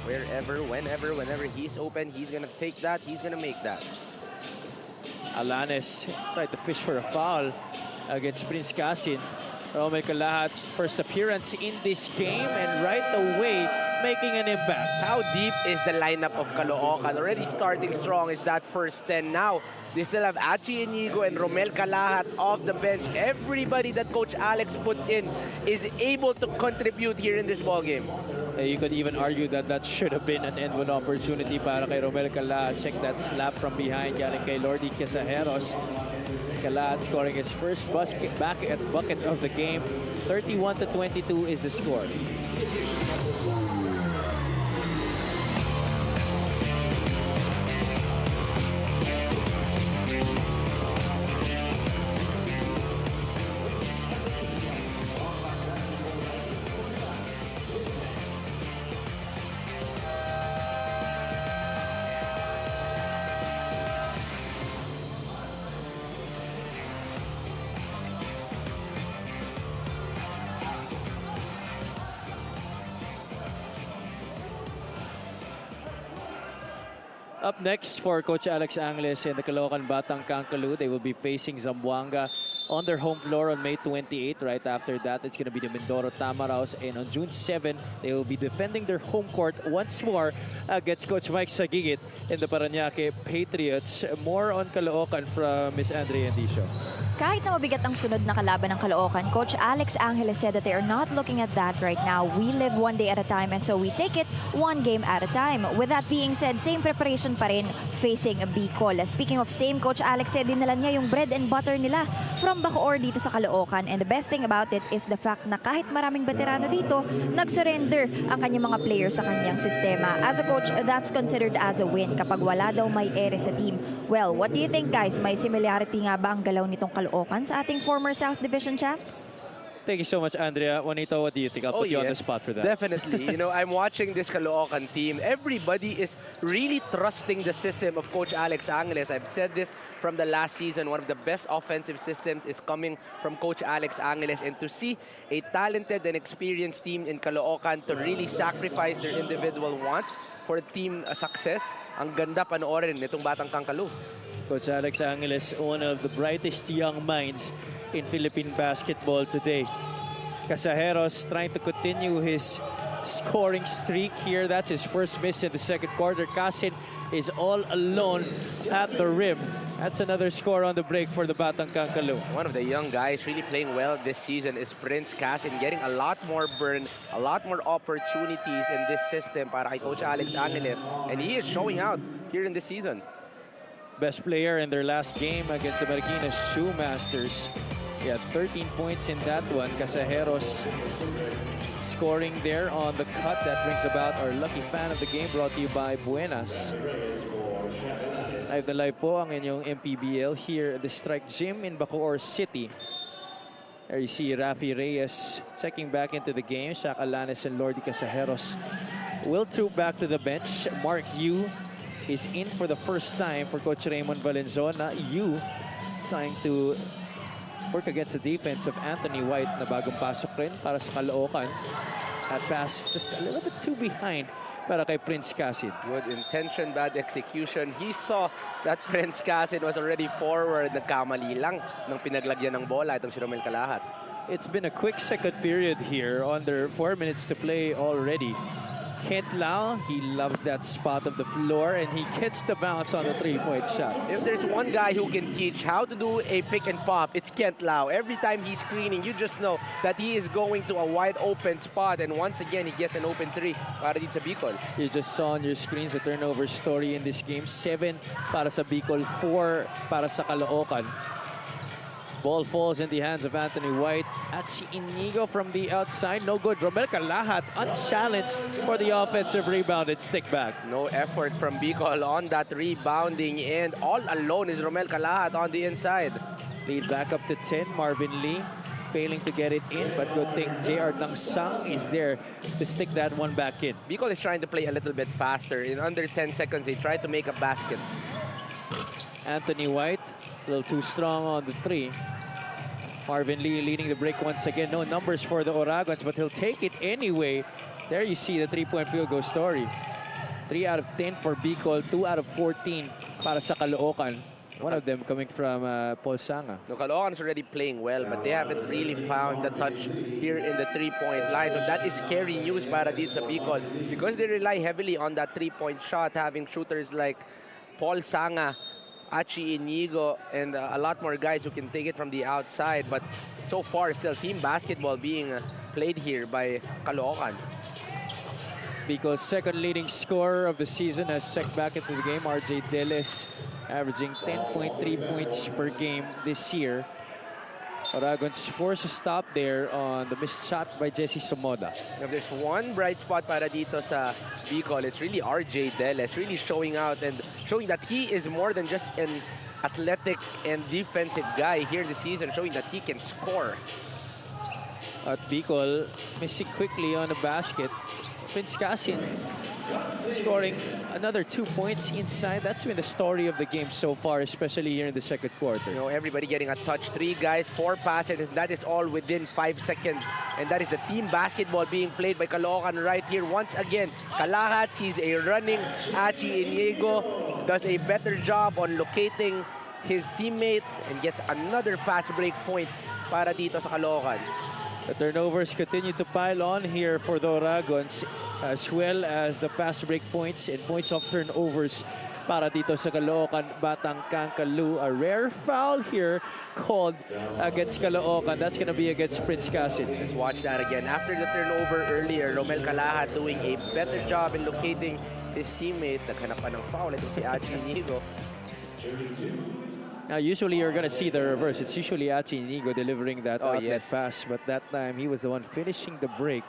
Wherever, whenever he's open, he's gonna take that, he's gonna make that. Alanes tried to fish for a foul against Prince Casin. Romel Calahat, first appearance in this game, and right away making an impact. How deep is the lineup of Caloocan? Already starting strong is that first 10. Now, they still have Achi Inigo and Romel Calahat off the bench. Everybody that Coach Alex puts in is able to contribute here in this ballgame. You could even argue that that should have been an end-one opportunity para kay Romel Calahat. Check that slap from behind galing kay Lordy Casajeros. Calahat scoring his first bucket of the game. 31-22 is the score. Up next for Coach Alex Angles and the Caloocan Batang Kankalu, they will be facing Zamboanga on their home floor on May 28. Right after that, it's going to be the Mindoro Tamaraos. And on June 7, they will be defending their home court once more against Coach Mike Sagigit and the Parañaque Patriots. More on Caloocan from Miss Andrea Endicio. Kahit na mabigat ang sunod na kalaban ng Caloocan, Coach Alex Angeles said that they are not looking at that right now. We live one day at a time, and so we take it one game at a time. With that being said, same preparation pa rin facing Bicol. Speaking of same, Coach Alex said dinala niya yung bread and butter nila from Bacoor dito sa Caloocan. And the best thing about it is the fact na kahit maraming veterano dito, nag-surrender ang kanyang mga players sa kanyang sistema. As a coach, that's considered as a win kapag wala daw may ere sa team. Well, what do you think, guys? May similarity nga ba ang galaw nitong Caloocan sa ating former South Division champs? Thank you so much, Andrea. Juanito, what do you think? I'll put you on the spot for that. Definitely. You know, I'm watching this Caloocan team. Everybody is really trusting the system of Coach Alex Angeles. I've said this from the last season. One of the best offensive systems is coming from Coach Alex Angeles. And to see a talented and experienced team in Caloocan to really sacrifice their individual wants for team success, ang ganda panoorin nitong Batang Kankalu. Coach Alex Angeles, one of the brightest young minds in Philippine basketball today. Casajeros trying to continue his scoring streak here. That's his first miss in the second quarter. Casin is all alone at the rim. That's another score on the break for the Batang Kankalu. One of the young guys really playing well this season is Prince Casin, getting a lot more burn, a lot more opportunities in this system para kay Coach Alex Angeles. And he is showing out here in this season. Best player in their last game against the Marikina Shoemasters. He had 13 points in that one. Casajeros scoring there on the cut. That brings about our lucky fan of the game, brought to you by Buenas. Live na live po ang inyong MPBL here at the Strike Gym in Bacoor City. There you see Rafi Reyes checking back into the game. Shaq Alanes and Lordy Casajeros will troop back to the bench. Mark Yu is in for the first time for Coach Raymond Valenzuela. Yu trying to work against the defense of Anthony White na bagong pasok rin para sa Caloocan. That pass just a little bit too behind para kay Prince Casid. Good intention, bad execution. He saw that Prince Casid was already forward. Nagkamali lang nang pinaglagyan ng bola itong si Romel Calahat. It's been a quick second period here, under 4 minutes to play already. Kent Lau, he loves that spot of the floor, and he gets the bounce on the three-point shot. If there's one guy who can teach how to do a pick and pop, it's Kent Lau. Every time he's screening, you just know that he is going to a wide open spot, and once again, he gets an open three para dito sa Bicol. You just saw on your screens the turnover story in this game. 7 para sa Bicol, 4 para sa Caloocan. Ball falls in the hands of Anthony White. Achi Inigo from the outside. No good. Romel Calahat unchallenged for the offensive rebound. It's stick back. No effort from Bicol on that rebounding, and all alone is Romel Calahat on the inside. Lead back up to 10. Marvin Lee failing to get it in, but good thing J.R. Dangsang is there to stick that one back in. Bicol is trying to play a little bit faster. In under 10 seconds, they try to make a basket. Anthony White, a little too strong on the three. Marvin Lee leading the break once again. No numbers for the Oragons, but he'll take it anyway. There you see the three-point field goal story. 3 out of 10 for Bicol, 2 out of 14 para sa Caloocan. One of them coming from Paul Sanga. No, Caloocan is already playing well, but they haven't really found the touch here in the three-point line. So that is scary news para dito sa Bicol, because they rely heavily on that three-point shot, having shooters like Paul Sanga, Achi Inigo, and a lot more guys who can take it from the outside. But so far, still team basketball being played here by Caloocan. Bicol's second leading scorer of the season has checked back into the game. RJ Deles averaging 10.3 points per game this year. Oragons forced a stop there on the missed shot by Jesse Somoda. If there's one bright spot para dito sa Bicol, it's really RJ Deles, really showing out and showing that he is more than just an athletic and defensive guy here this season, showing that he can score. At Bicol, missing quickly on the basket. Prince Casin scoring another 2 points inside. That's been the story of the game so far, especially here in the second quarter. You know, everybody getting a touch. 3 guys, 4 passes, and that is all within 5 seconds. And that is the team basketball being played by Caloocan right here. Once again, Calahat sees a running Achi Inigo, does a better job on locating his teammate, and gets another fast break point para dito sa Caloocan. The turnovers continue to pile on here for the Oragons, as well as the fast break points and points off turnovers para dito sa Caloocan Batang Kankalu. A rare foul here called against Caloocan. That's going to be against Prince Casin. Let's watch that again. After the turnover earlier, Romel Calahat doing a better job in locating his teammate. Naghanap pa ng foul. Ito si Achi Inigo. Now, usually you're going to see the reverse. It's usually Achi Inigo delivering that outlet yes. pass, but that time he was the one finishing the break.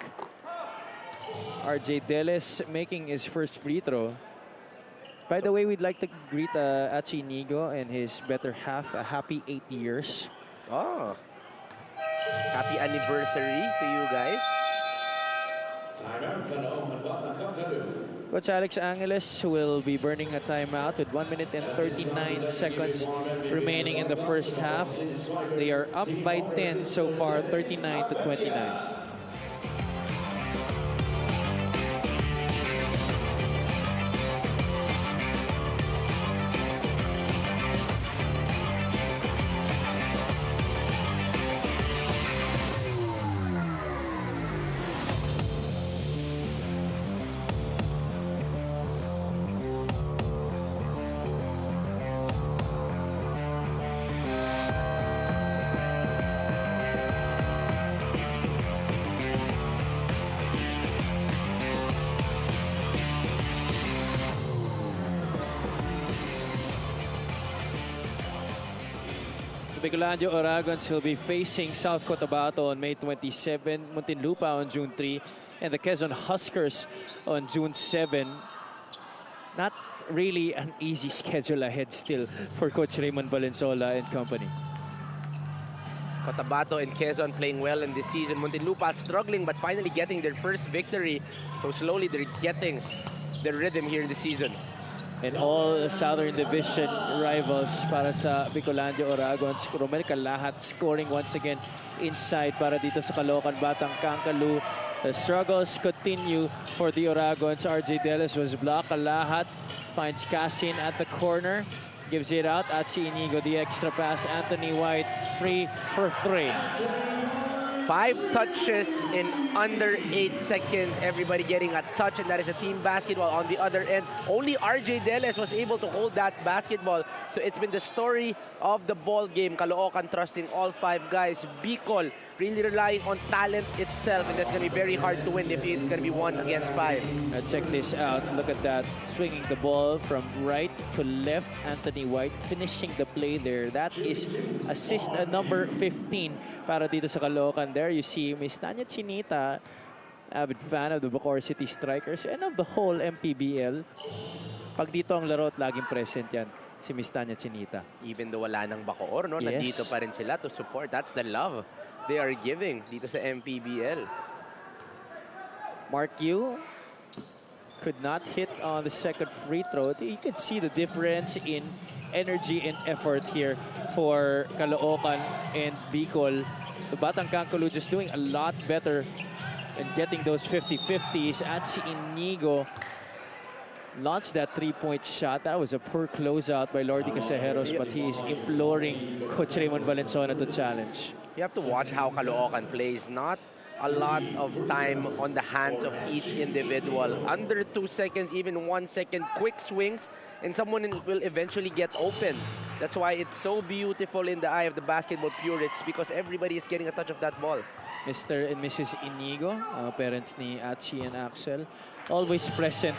RJ Deles making his first free throw. By the way, we'd like to greet Achi Inigo and his better half a happy 8 years. Oh, happy anniversary to you guys. Coach Alex Angeles will be burning a timeout with 1 minute and 39 seconds remaining in the first half. They are up by 10 so far, 39 to 29. Bicolandia Oragons will be facing South Cotabato on May 27, Muntinlupa on June 3, and the Quezon Huskers on June 7. Not really an easy schedule ahead still for Coach Raymond Valenzuela and company. Cotabato and Quezon playing well in this season. Muntinlupa struggling but finally getting their first victory. So slowly they're getting their rhythm here in the season. And all Southern Division rivals para sa Bicolandia Oragons. Romel Calahat scoring once again inside para dito sa Caloocan Batang Kankalu. The struggles continue for the Oragons. RJ Deles was blocked. Lahat finds Casin at the corner. Gives it out. Achi Inigo, the extra pass. Anthony White, free for 3. 5 touches in under 8 seconds. Everybody getting a touch, and that is a team basketball. On the other end, only RJ Deles was able to hold that basketball. So it's been the story of the ball game. Caloocan trusting all 5 guys. Bicol really relying on talent itself, and that's going to be very hard to win if it's going to be 1 against 5. Check this out. Look at that. Swinging the ball from right to left. Anthony White finishing the play there. That is assist number 15 para dito sa Caloocan. There you see Miss Tanya Chinita, avid fan of the Bacoor City Strikers and of the whole MPBL. Pag dito ang laro, laging present yan si Miss Tanya Chinita. Even though wala ng Bacoor, no? Yes. Nandito pa rin sila to support. That's the love they are giving dito sa MPBL. Mark Yu could not hit on the second free throw. You could see the difference in energy and effort here for Caloocan and Bicol. The Batang Caloocan just doing a lot better and getting those 50-50s. Achi Inigo launched that 3-point shot. That was a poor closeout by Lordy Casejeros, but he is imploring Coach Raymond Valenzuela to challenge. You have to watch how Caloocan plays. Not a lot of time on the hands of each individual. Under 2 seconds, even 1 second, quick swings, and someone will eventually get open. That's why it's so beautiful in the eye of the basketball purists, because everybody is getting a touch of that ball. Mr. and Mrs. Inigo, parents ni Achi and Axel, always present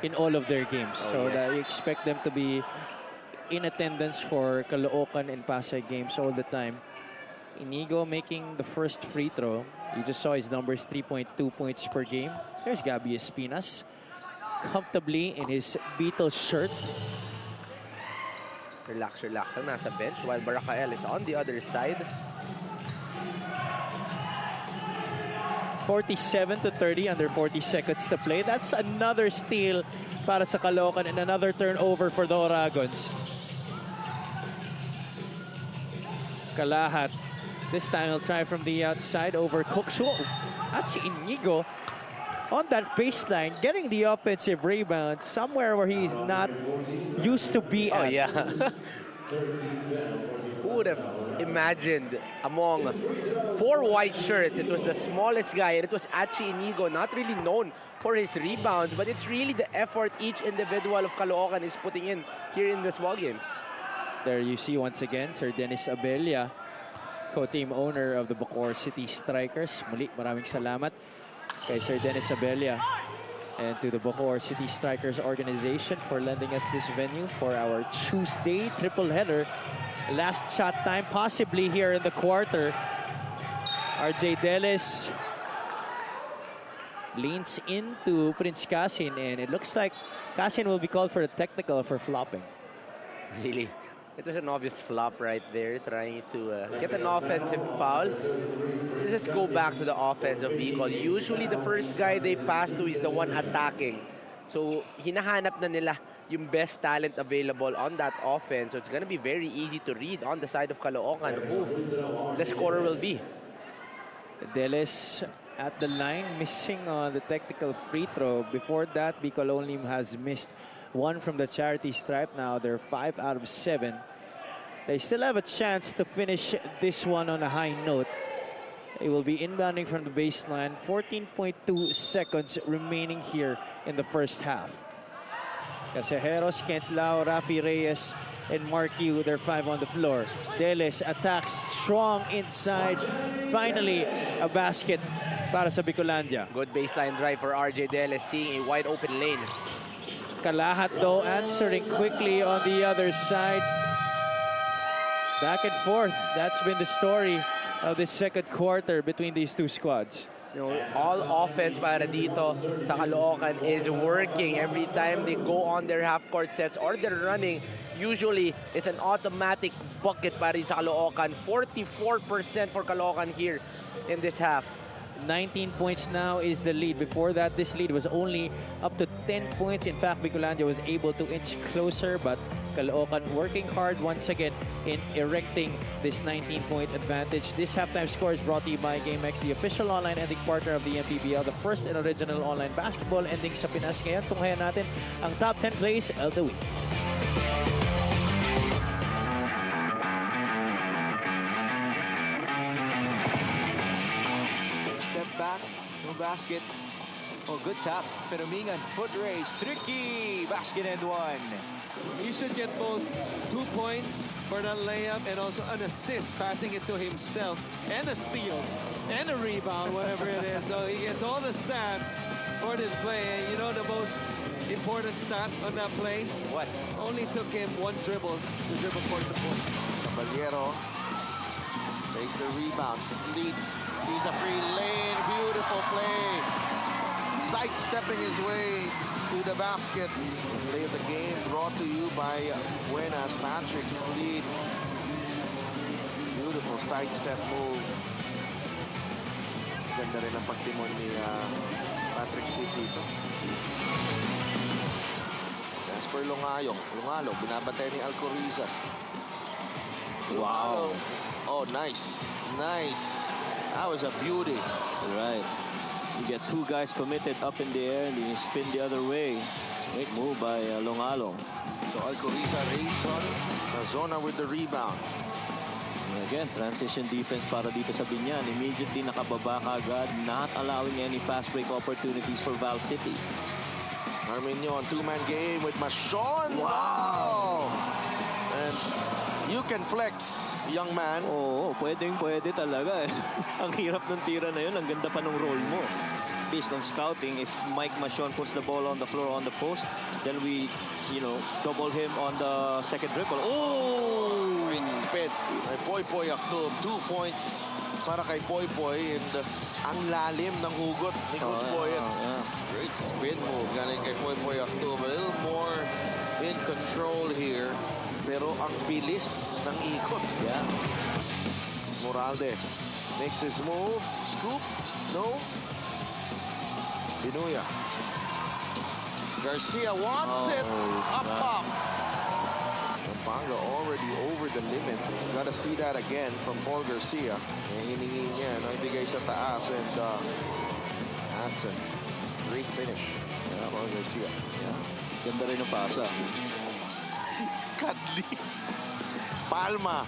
in all of their games. So yes. that you expect them to be in attendance for Caloocan and Pasay games all the time. Inigo making the first free throw. You just saw his numbers, 3.2 points per game. There's Gabby Espinas, comfortably in his Beatles shirt. Relax, relax ang nasa bench, while Barakael is on the other side. 47-30, under 40 seconds to play. That's another steal para sa Caloocan and another turnover for the Oragons. Kalahat. This time he'll try from the outside over Cookso. Achi Inigo on that baseline, getting the offensive rebound somewhere where he's not used to be at. Oh, yeah. Who would have imagined among 4 white shirts, it was the smallest guy, and it was Achi Inigo, not really known for his rebounds, but it's really the effort each individual of Caloocan is putting in here in this ball game. There you see once again Sir Dennis Abella, co-team owner of the Bacoor City Strikers. Muli, maraming salamat kay Sir Dennis Abella and to the Bacoor City Strikers organization for lending us this venue for our Tuesday triple header. Last shot time, possibly here in the quarter. RJ Deles leans into Prince Casin, and it looks like Casin will be called for a technical for flopping. Really, it was an obvious flop right there, trying to get an offensive foul. Let's just go back to the offense of Bicol. Usually, the first guy they pass to is the one attacking. So, hinahanap na nila yung best talent available on that offense. So, it's going to be very easy to read on the side of Caloocan who the scorer will be. Deles at the line, missing on the technical free throw. Before that, Bicol only has missed 1 from the charity stripe. Now they're 5 out of 7. They still have a chance to finish this one on a high note. It will be inbounding from the baseline. 14.2 seconds remaining here in the first half. Casejeros, Kent Lau, Rafi Reyes, and Mark Yu, they're 5 on the floor. Deles attacks strong inside. Finally, a basket para sa Bicolandia. Good baseline drive for RJ Deles, seeing a wide open lane. Kalahat though answering quickly on the other side. Back and forth. That's been the story of this second quarter between these two squads. You know, all offense para dito sa Caloocan is working. Every time they go on their half-court sets or they're running, usually it's an automatic bucket para dito sa Caloocan. 44% for Caloocan here in this half. 19 points now is the lead. Before that, this lead was only up to 10 points. In fact, Bicolandia was able to inch closer, but Caloocan working hard once again in erecting this 19-point advantage. This halftime score is brought to you by GameX, the official online ending partner of the MPBL, the first and original online basketball ending sa Pinas. Ngayon, tunghayan natin ang top 10 plays of the week. Step back, no basket. Oh, good tap. Perumingan, foot race, tricky. Basket and one. He should get both 2 points for that layup and also an assist, passing it to himself, and a steal, and a rebound, whatever it is. So he gets all the stats for this play. And you know the most important stat on that play? What? Only took him one dribble to dribble court to point. Caballero takes the rebound. Sleet sees a free lane. Beautiful play. Sidestepping his way to the basket. Play of the game brought to you by Buenas. Patrick Sleet. Beautiful sidestep move. Ganda rin ang pagtimon ni Patrick Sleet dito. Jasper Lungalo, binabantay ni Alcorizas. Wow. Oh, nice. Nice. That was a beauty. Right. You get two guys committed up in the air and then you spin the other way. Great move by Longalo. So Alcoriza raids on Nazona with the rebound. And again, transition defense para dito sa Binyan. Immediately nakababa agad, not allowing any fast break opportunities for Val City. Arminio, two-man game with Machon. Wow! And you can flex, young man. Oo, pwede talaga eh. Ang hirap ng tira na yun, ang ganda pa ng roll mo. Based on scouting, if Mike Machon puts the ball on the floor on the post, then we, double him on the second dribble. Oh! Great spin by Poy Poy Aktum. 2 points para kay Poy Poy. And ang lalim ng hugot ni Good Boy. Great spin move galing kay Poy Poy Aktum. A little more in control here. Pero ang bilis ng ikot. Yeah. Moralde makes his move. Scoop. No. Binuya. Garcia wants it. Up top. Pampanga already over the limit. Gotta see that again from Paul Garcia. Hiningi niya. Naibigay sa taas. And that's a great finish. Yeah, Paul Garcia. Yeah. Ganda rin ang pasa. Kadli. Palma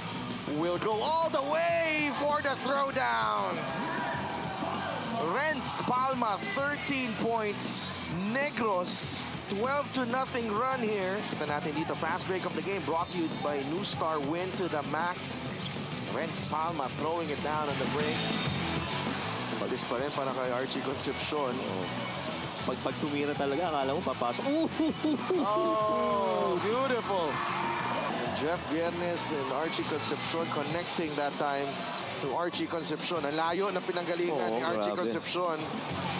will go all the way for the throwdown. Renz Palma, 13 points. Negros, 12-0 run here. Kita natin dito, fast break of the game brought to you by New Star win to the max. Renz Palma throwing it down on the break. Balis pa rin para kay Archie Concepcion. Pag tumira talaga, akala mo papasok. Oh, beautiful. And Jeff Viernes and Archie Concepcion connecting that time to Archie Concepcion. Ang layo na pinanggalingan ni Archie Concepcion.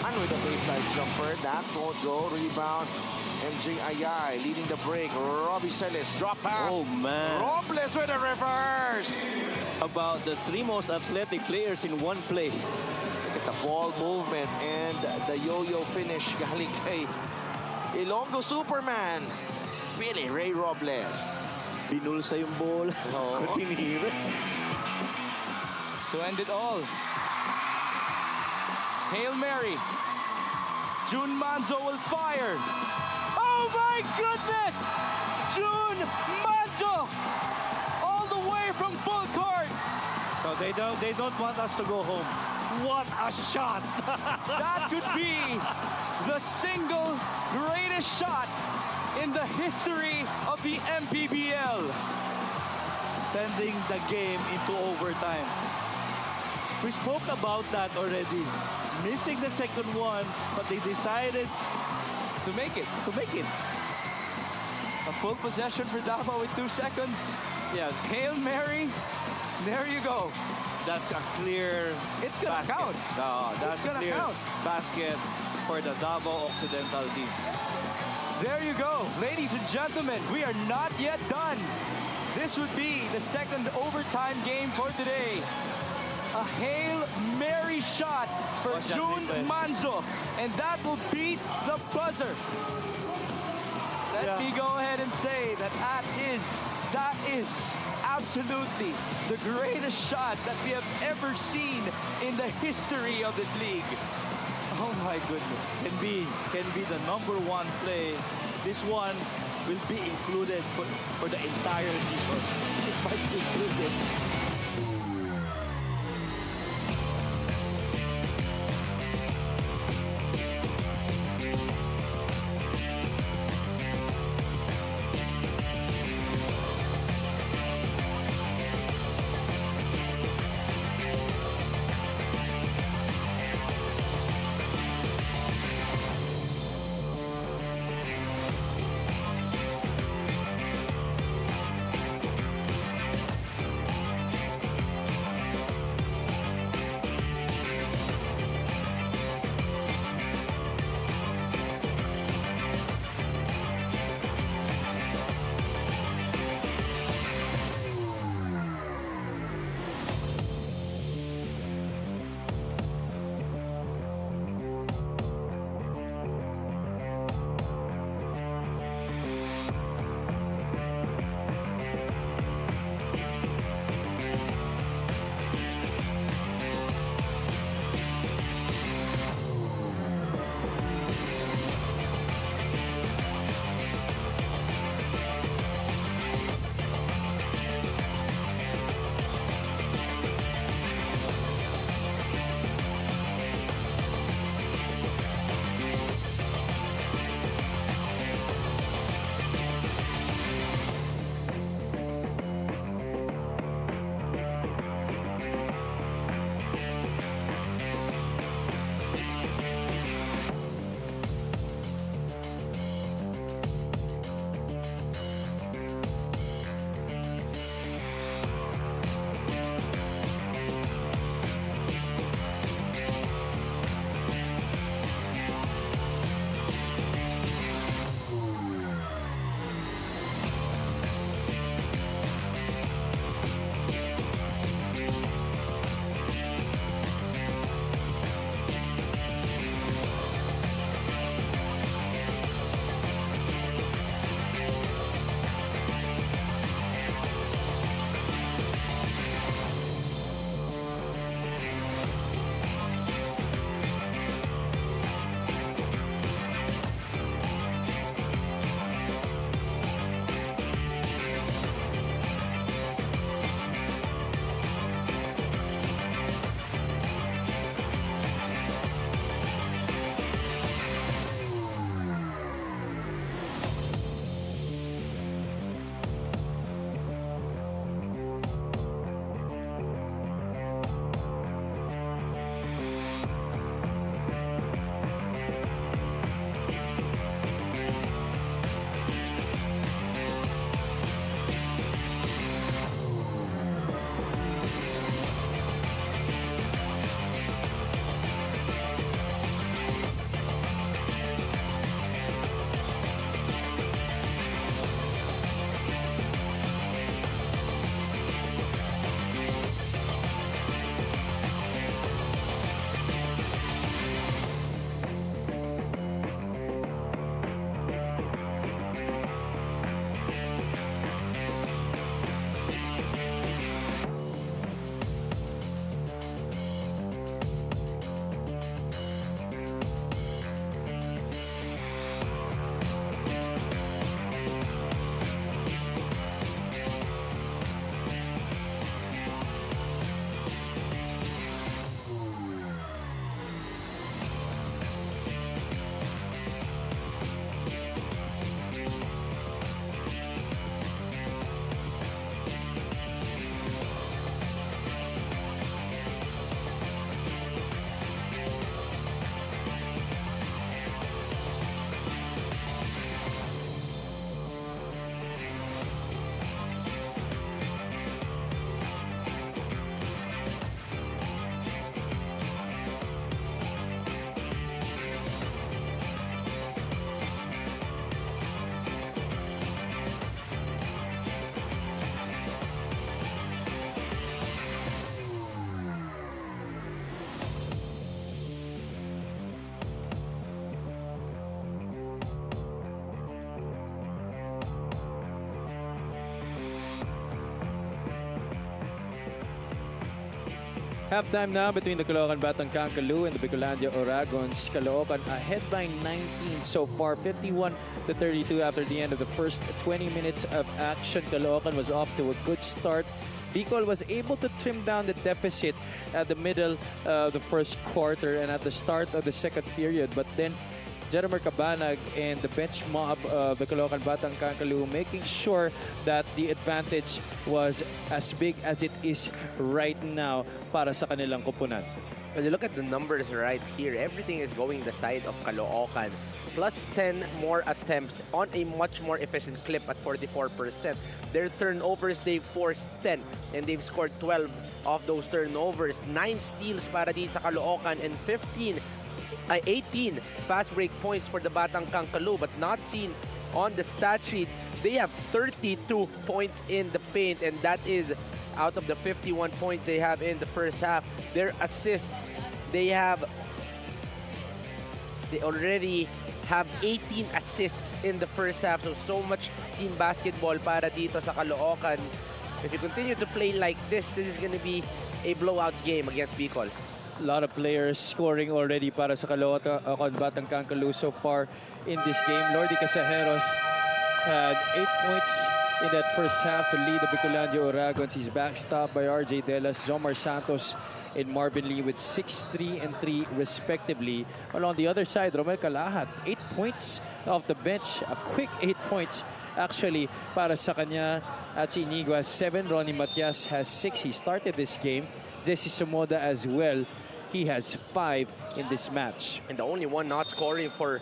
And with a baseline jumper, that won't go. Rebound. MJ Ayay leading the break. Robbie Celis, drop pass. Oh, man. Robles with a reverse. About the 3 most athletic players in one play. Look at the ball movement and the yo-yo finish galing kay Ilonggo Superman. Billy Ray Robles. Binulsa yung ball. Tinira. To end it all. Hail Mary. June Manzo will fire. Oh my goodness! June Manzo! All the way from full court. So they don't want us to go home. What a shot! That could be the single greatest shot in the history of the MPBL. Sending the game into overtime. We spoke about that already. Missing the second one, but they decided To make it. A full possession for Davao with 2 seconds. Yeah, Hail Mary. There you go. that's a clear It's gonna basket. count. No, that's It's a gonna clear count. basket for the Davao Occidental team. There you go. Ladies and gentlemen, we are not yet done. This would be the second overtime game for today. A Hail Mary shot for Watch that June defense. Manzo. And that will beat the buzzer. Let me go ahead and say that that is absolutely the greatest shot that we have ever seen in the history of this league. Oh my goodness. Can be the #1 play. This one will be included for the entire season. It might be included. Halftime now between the Caloocan Batang Caloo and the Bicolandia Oragons. Caloocan ahead by 19 so far, 51-32 after the end of the first 20 minutes of action. Caloocan was off to a good start. Bicol was able to trim down the deficit at the middle of the first quarter and at the start of the second period, but then Jeremy Cabanag and the bench mob of the Caloocan Batang Caloo making sure that the advantage was as big as it is right now para sa kanilang koponan. When you look at the numbers right here, everything is going the side of Caloocan. Plus 10 more attempts on a much more efficient clip at 44%. Their turnovers, they've forced 10 and they've scored 12 of those turnovers. 9 steals para dito sa Caloocan and 18 fast break points for the Batang Caloo, but not seen on the stat sheet. They have 32 points in the paint, and that is out of the 51 points they have in the first half. Their assists, they already have 18 assists in the first half. So much team basketball para dito sa Caloocan. If you continue to play like this is going to be a blowout game against Bicol. A lot of players scoring already para sa Caloocan Batang Caloo so far in this game. Lordy Casajeros had 8 points in that first half to lead the Bicolandia Oragons. He's backstopped by RJ Delas, Jomar Santos, and Marvin Lee with 6, 3, and 3 respectively. While on the other side, Romel Calahat, 8 points off the bench. A quick 8 points actually para sa kanya. At Inigua, 7. Ronnie Matias has 6. He started this game. Jesse Somoda as well. He has 5 in this match. And the only one not scoring for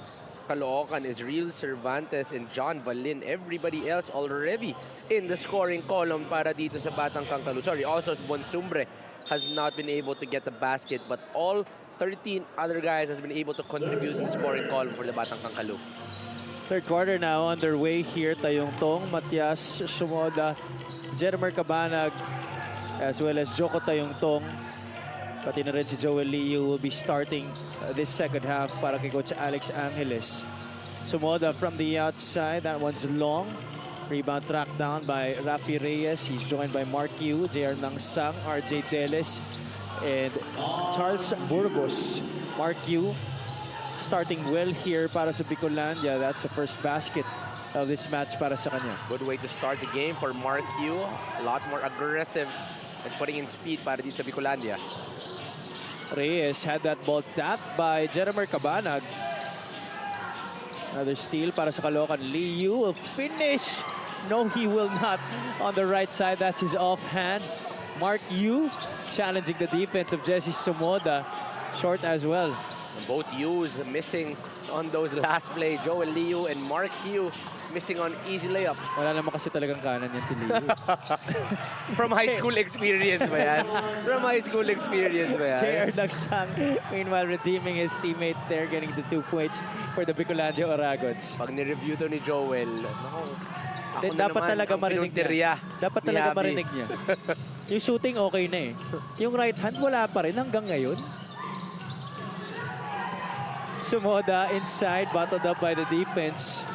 Caloocan is Real Cervantes and John Valin. Everybody else already in the scoring column para dito sa Batang Caloo. Sorry, also Bonsumbre has not been able to get the basket, but all 13 other guys has been able to contribute in the scoring column for the Batang Caloo. Third quarter now underway here. Tayong Tong, Matias Somoda, Jeremy Cabanag, as well as Joko Tayong Tong. Pati na rin si Joel Liu will be starting this second half para kay Coach Alex Angeles. Somoda from the outside. That one's long. Rebound tracked down by Rafi Reyes. He's joined by Mark Yu, JR Nangsang, RJ Deles, and Charles Burgos. Mark Yu starting well here para sa Bicolandia. That's the first basket of this match para sa kanya. Good way to start the game for Mark Yu. A lot more aggressive and putting in speed para dito sa Bicolandia. Reyes had that ball tapped by Jeremy Cabanag. Another steal para sa Caloocan. Liu will finish. No, he will not on the right side. That's his offhand. Mark Yu challenging the defense of Jesse Somoda. Short as well. Both Yus missing on those last play. Joel Liu and Mark Yu missing on easy layups. Wala naman kasi talagang kanan yan si Liu. From high school experience ba yan? From high school experience ba yan? JR Nagsang, meanwhile redeeming his teammate there, getting the 2 points for the Bicolandia Oragons. Pag ni-review to ni Joel, dapat talaga marinig niya. Dapat talaga marinig niya. Yung shooting okay na eh. Yung right hand wala pa rin hanggang ngayon. Somoda inside, bottled up by the defense.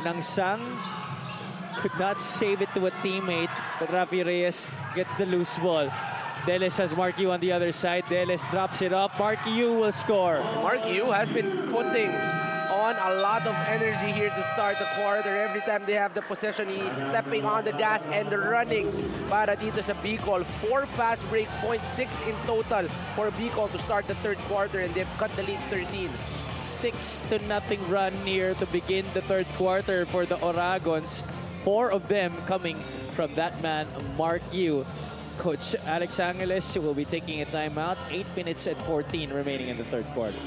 Nangsang could not save it to a teammate, but Rafi Reyes gets the loose ball. Deles has Mark Yu on the other side. Deles drops it up. Mark Yu will score. Mark Yu has been putting on a lot of energy here to start the quarter. Every time they have the possession, he's stepping on the gas and running para dito sa Bicol. 4 fast break points, 6 in total for Bicol to start the third quarter, and they've cut the lead 13. 6-0 run here to begin the third quarter for the Oragons. 4 of them coming from that man, Mark Yu. Coach Alex Angeles will be taking a timeout. 8 minutes and 14 remaining in the third quarter.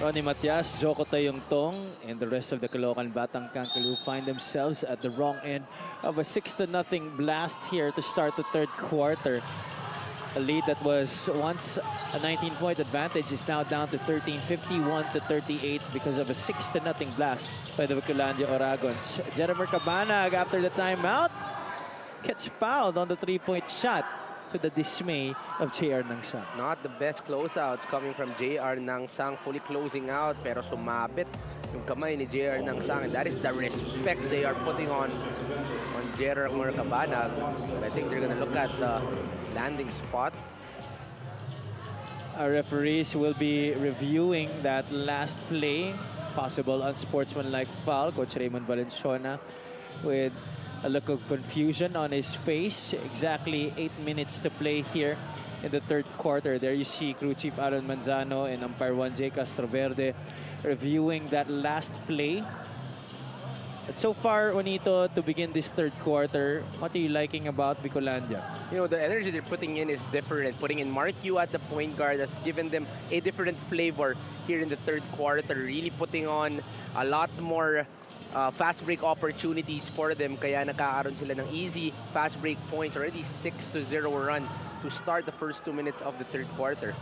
Ronnie Matias, Joko Tayong Tong, and the rest of the Caloocan Batang Caloo find themselves at the wrong end of a 6-0 blast here to start the third quarter. A lead that was once a 19-point advantage is now down to 13, 51-38 because of a 6-0 blast by the Bicolandia Oragons. Jeremy Cabanag, after the timeout, gets fouled on the 3-point shot to the dismay of JR Nangsang. Not the best closeouts coming from JR Nangsang, fully closing out, pero sumabit yung kamay ni JR Nangsang. And that is the respect they are putting on Jeremy Cabanag. But I think they're gonna look at the landing spot. Our referees will be reviewing that last play. Possible unsportsmanlike foul. Coach Raymond Valenciona with a look of confusion on his face. Exactly 8 minutes to play here in the third quarter. There you see Crew Chief Aaron Manzano and Umpire 1J Castroverde reviewing that last play. But so far, Juanito, to begin this third quarter, what are you liking about Bicolandia? You know, the energy they're putting in is different. Putting in Mark Yu at the point guard has given them a different flavor here in the third quarter. Really putting on a lot more fast break opportunities for them. Kaya nakakaroon sila ng easy fast break points. Already 6-0 run to start the first 2 minutes of the third quarter.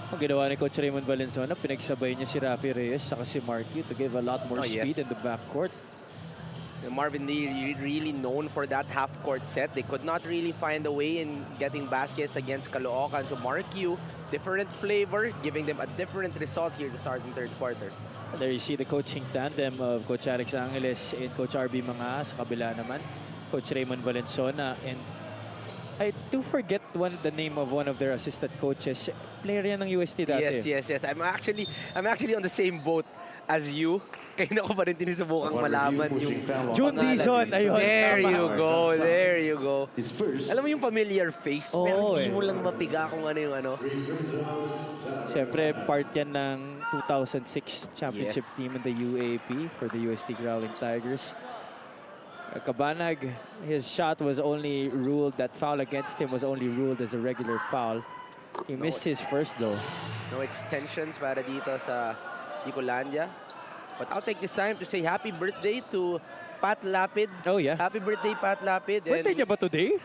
Ang ginawa ni Coach Raymond Valenzuela, pinagsabay niya si Rafi Reyes saka si Mark Yu to give a lot more speed in the backcourt. Marvin Lee really known for that half-court set. They could not really find a way in getting baskets against Caloocan. So Mark Yu, different flavor, giving them a different result here to start in third quarter. And there you see the coaching tandem of Coach Alex Angeles and Coach RB Mga. Sa kabila naman, Coach Raymond Valenzuela. And I do forget the name of one of their assistant coaches. Player yan ng UST dati. Yes. I'm actually on the same boat as you. Kaya ko pa rin tinusubukang malaman yung June Dizon. Ayun. There you go. Alam mo yung familiar face, pero hindi mo lang mapiga kung ano yung ano. Siyempre, part yan ng 2006 championship team in the UAP for the UST Growling Tigers. Cabanag, his shot was only ruled, that foul against him was only ruled as a regular foul. He missed his first though. No extensions para dito sa Bicolandia. But I'll take this time to say happy birthday to Pat Lapid. Oh yeah. Happy birthday, Pat Lapid. Birthday niya ba today?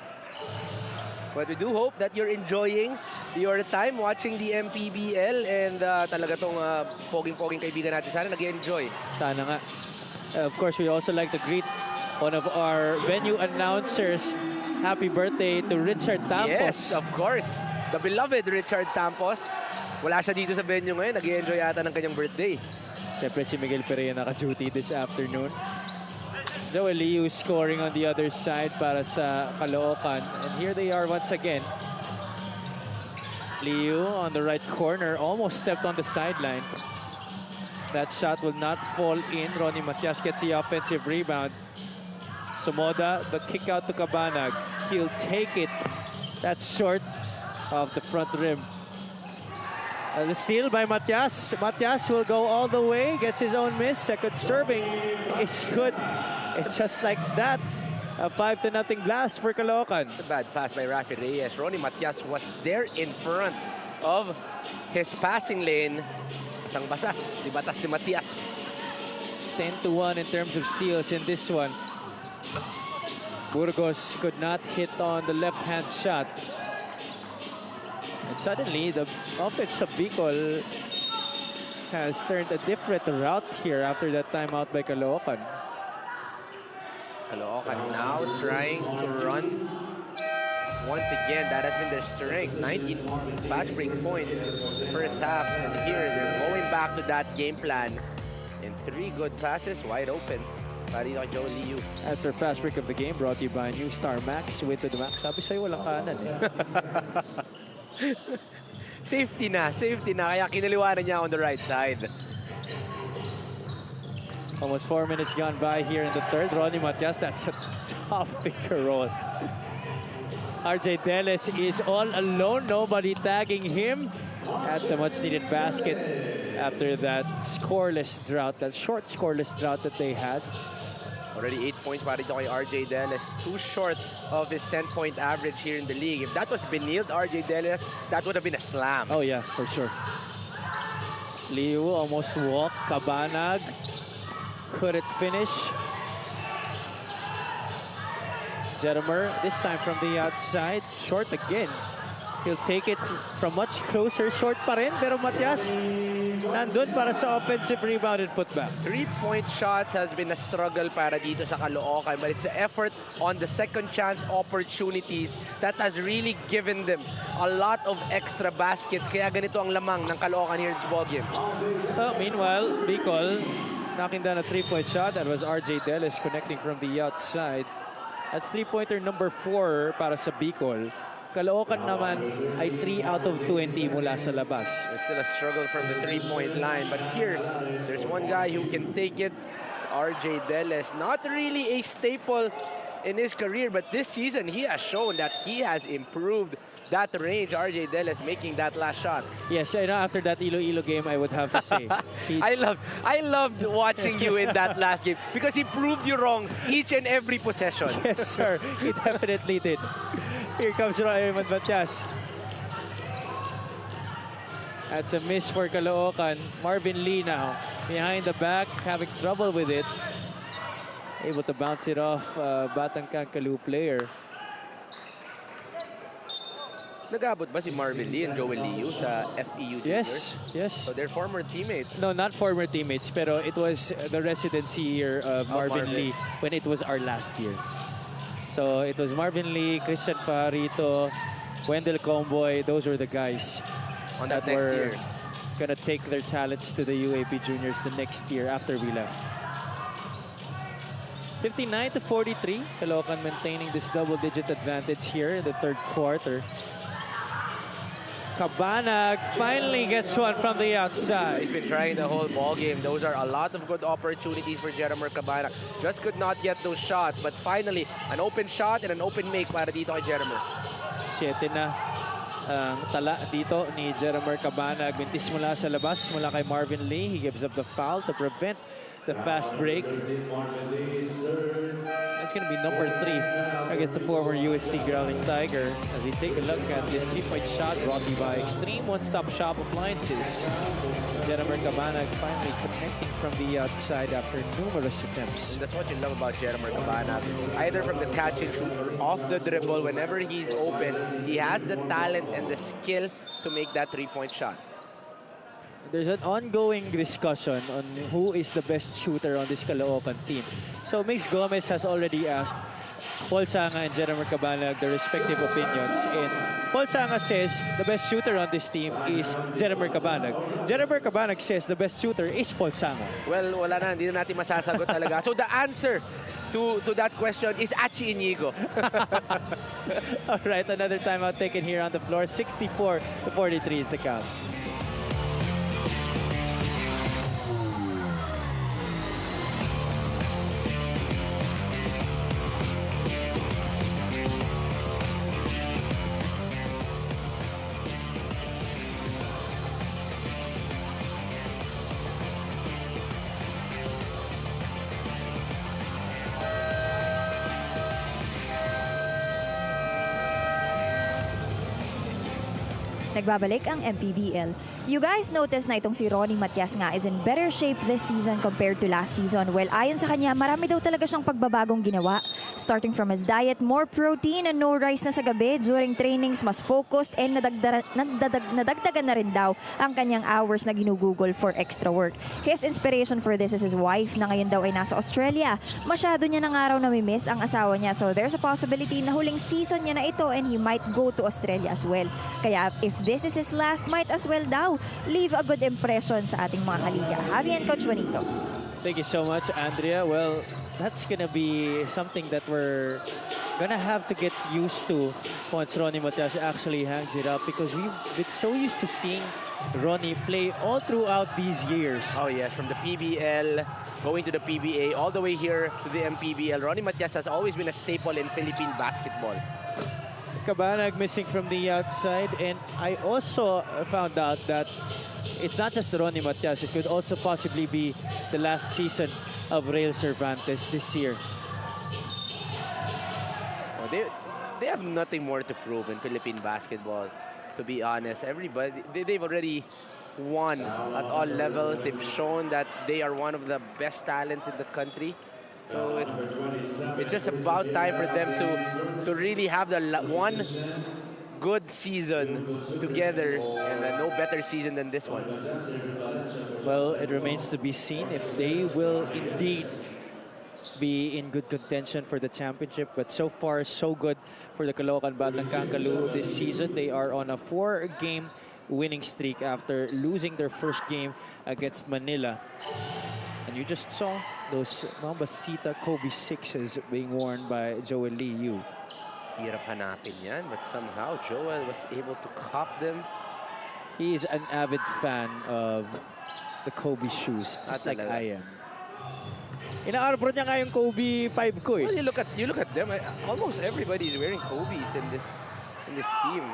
But we do hope that you're enjoying your time watching the MPBL and talaga tong poging-poging kaibigan natin. Sana nag-enjoy. Sana nga. Of course, we also like to greet one of our venue announcers. Happy birthday to Richard Tampos. Yes, of course. The beloved Richard Tampos. Wala siya dito sa venue ngayon. Nag-enjoy yata ng kanyang birthday. Siyempre si Miguel Pereira naka-duty this afternoon. Joel Liu scoring on the other side para sa Caloocan. And here they are once again. Liu on the right corner, almost stepped on the sideline. That shot will not fall in. Ronnie Matias gets the offensive rebound. Sumoda, the kick out to Cabanag. He'll take it. That's short of the front rim. The steal by Matias. Matias will go all the way, gets his own miss. Second serving is good. It's just like that. A 5-0 blast for Caloocan. It's a bad pass by Rafi Reyes. Ronnie Matias was there in front of his passing lane. Basang-basa. Di batas ni Matias. 10-1 in terms of steals in this one. Burgos could not hit on the left-hand shot. And suddenly, the offense of Bicol has turned a different route here after that timeout by Caloocan. Caloocan now trying to run once again. That has been their strength. 19 fast break points in the first half. And here, they're going back to that game plan. And 3 good passes, wide open. Parito kay Joe Liu. That's our fast break of the game, brought to you by New Star Max. With to the max. Sabi sa'yo, walang kanan eh. Safety na. Kaya kinaliwanan niya on the right side. Almost 4 minutes gone by here in the third. Ronnie Matias, that's a tough figure roll. RJ Deles is all alone. Nobody tagging him. That's a much-needed basket after that scoreless drought, that short scoreless drought that they had. Already 8 points para dito kay RJ Deles. Too short of his 10-point average here in the league. If that was beneath RJ Deles, that would have been a slam. Oh yeah, for sure. Liu almost walked. Cabanag couldn't finish. Jedimer, this time from the outside. Short again. He'll take it from much closer. Short pa rin, pero Matias nandun para sa offensive rebound and putback. 3-point shots has been a struggle para dito sa Caloocan, but it's the effort on the second chance opportunities that has really given them a lot of extra baskets. Kaya ganito ang lamang ng Caloocan here in this ballgame. Meanwhile, Bicol knocking down a 3-point shot. That was RJ Delis connecting from the outside. That's 3-pointer number 4 para sa Bicol. Caloocan naman ay 3 out of 20 mula sa labas. It's still a struggle from the 3-point line, but here, there's one guy who can take it. It's RJ Deles. Not really a staple in his career, but this season, he has shown that he has improved that range. RJ Deles making that last shot. Yes, after that Iloilo game, I would have to say. I loved watching you in that last game because he proved you wrong each and every possession. Yes, sir. He definitely did. Here comes Raymond Matias. That's a miss for Caloocan. Marvin Lee now behind the back, having trouble with it. Able to bounce it off Batang Caloo player. Nag-abot ba si Marvin Lee and Joel Liu sa FEU Juniors? Yes. So they're former teammates. No, not former teammates, pero it was the residency year of Marvin Lee when it was our last year. So it was Marvin Lee, Christian Farito, Wendell Comboy. Those were the guys on that next were year gonna take their talents to the UAP Juniors the next year after we left. 59-43. Caloocan maintaining this double-digit advantage here in the third quarter. Cabanag finally gets one from the outside. He's been trying the whole ball game. Those are a lot of good opportunities for Jeremer Cabanag. Just could not get those shots, but finally, an open shot and an open make para dito kay Jeremer. 7 na ang tala dito ni Jeremer Cabanag. Bintis mula sa labas, mula kay Marvin Lee. He gives up the foul to prevent the fast break. That's going to be number 3 against the former UST Growling Tiger. As we take a look at this 3-point shot brought to you by Extreme One-Stop Shop Appliances. Jeremer Cabanag finally connecting from the outside after numerous attempts. And that's what you love about Jeremer Cabanag. Either from the catch and shoot or off the dribble, whenever he's open, he has the talent and the skill to make that 3-point shot. There's an ongoing discussion on who is the best shooter on this Caloocan team. So Mix Gomez has already asked Paul Sanga and Jeremer Cabanag their respective opinions. And Paul Sanga says the best shooter on this team is Jeremer Cabanag. Jeremer Cabanag says the best shooter is Paul Sanga. Well, wala na. Hindi na natin masasagot talaga. So the answer to that question is Achi Inigo. All right, another timeout taken here on the floor. 64-43 is the count. Nagbabalik ang MPBL. You guys notice na itong si Ronnie Matias nga is in better shape this season compared to last season. Well, ayon sa kanya, marami daw talaga siyang pagbabagong ginawa. Starting from his diet, more protein and no rice na sa gabi. During trainings, mas focused and nadagdagan na rin daw ang kanyang hours na ginugugol for extra work. His inspiration for this is his wife na ngayon daw ay nasa Australia. Masyado niya ng araw namimiss ang asawa niya. So there's a possibility na huling season niya na ito and he might go to Australia as well. Kaya if this is his last, might as well daw leave a good impression sa ating mga kaliga. Javier, Coach Juanito. Thank you so much, Andrea. Well, that's gonna be something that we're gonna have to get used to once Ronnie Matias actually hangs it up, because we've been so used to seeing Ronnie play all throughout these years. Oh yes, from the PBL, going to the PBA, all the way here to the MPBL. Ronnie Matias has always been a staple in Philippine basketball. Cabanag missing from the outside, and I also found out that it's not just Ronnie Matias, it could also possibly be the last season of Rail Cervantes this year. Oh, they have nothing more to prove in Philippine basketball, to be honest. Everybody, they've already won at all levels. They've shown that they are one of the best talents in the country. So it's just about time for them to really have the one good season together, and no better season than this one. Well, it remains to be seen if they will indeed be in good contention for the championship. But so far, so good for the Caloocan Batang Kankalu this season. They are on a 4-game winning streak after losing their first game against Manila. And you just saw those Mambasita Kobe 6s being worn by Joel Lee Yu. Hirap hanapin yan, but somehow Joel was able to cop them. He is an avid fan of the Kobe shoes, just like I am. Inaarbor niya nga yung Kobe 5 ko eh. Well, you look at them. Almost everybody is wearing Kobe's in this team.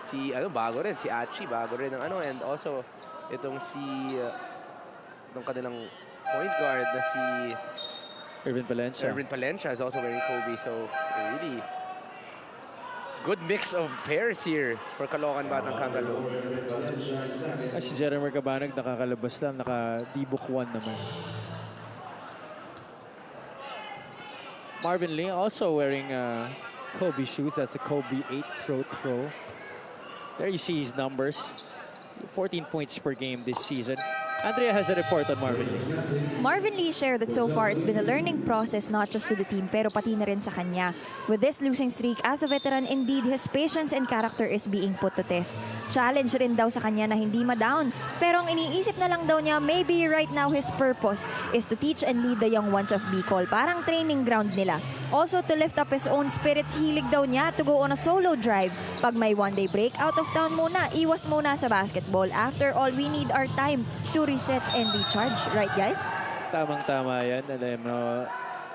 Si bago rin, si Achi bago rin ng and also itong si itong kanilang point guard na si Irvin Palencia. Irvin Palencia is also wearing Kobe, so really good mix of pairs here for Caloocan Batang Kankalu. Si Jeremy Cabanag nakakalabas lang, naka-D-book 1 naman. Marvin Lee also wearing Kobe shoes. That's a Kobe 8 Pro Throw. There you see his numbers. 14 points per game this season. Andrea has a report on Marvin Lee. Marvin Lee shared that so far it's been a learning process not just to the team pero pati na rin sa kanya. With this losing streak, as a veteran, indeed his patience and character is being put to test. Challenge rin daw sa kanya na hindi ma-down. Pero ang iniisip na lang daw niya, maybe right now his purpose is to teach and lead the young ones of Bicol. Parang training ground nila. Also to lift up his own spirits, hilig daw niya to go on a solo drive. Pag may one-day break, out of town muna, iwas muna sa basketball. After all, we need our time to reset and recharge. Right, guys? Tamang-tama yan. Alam mo,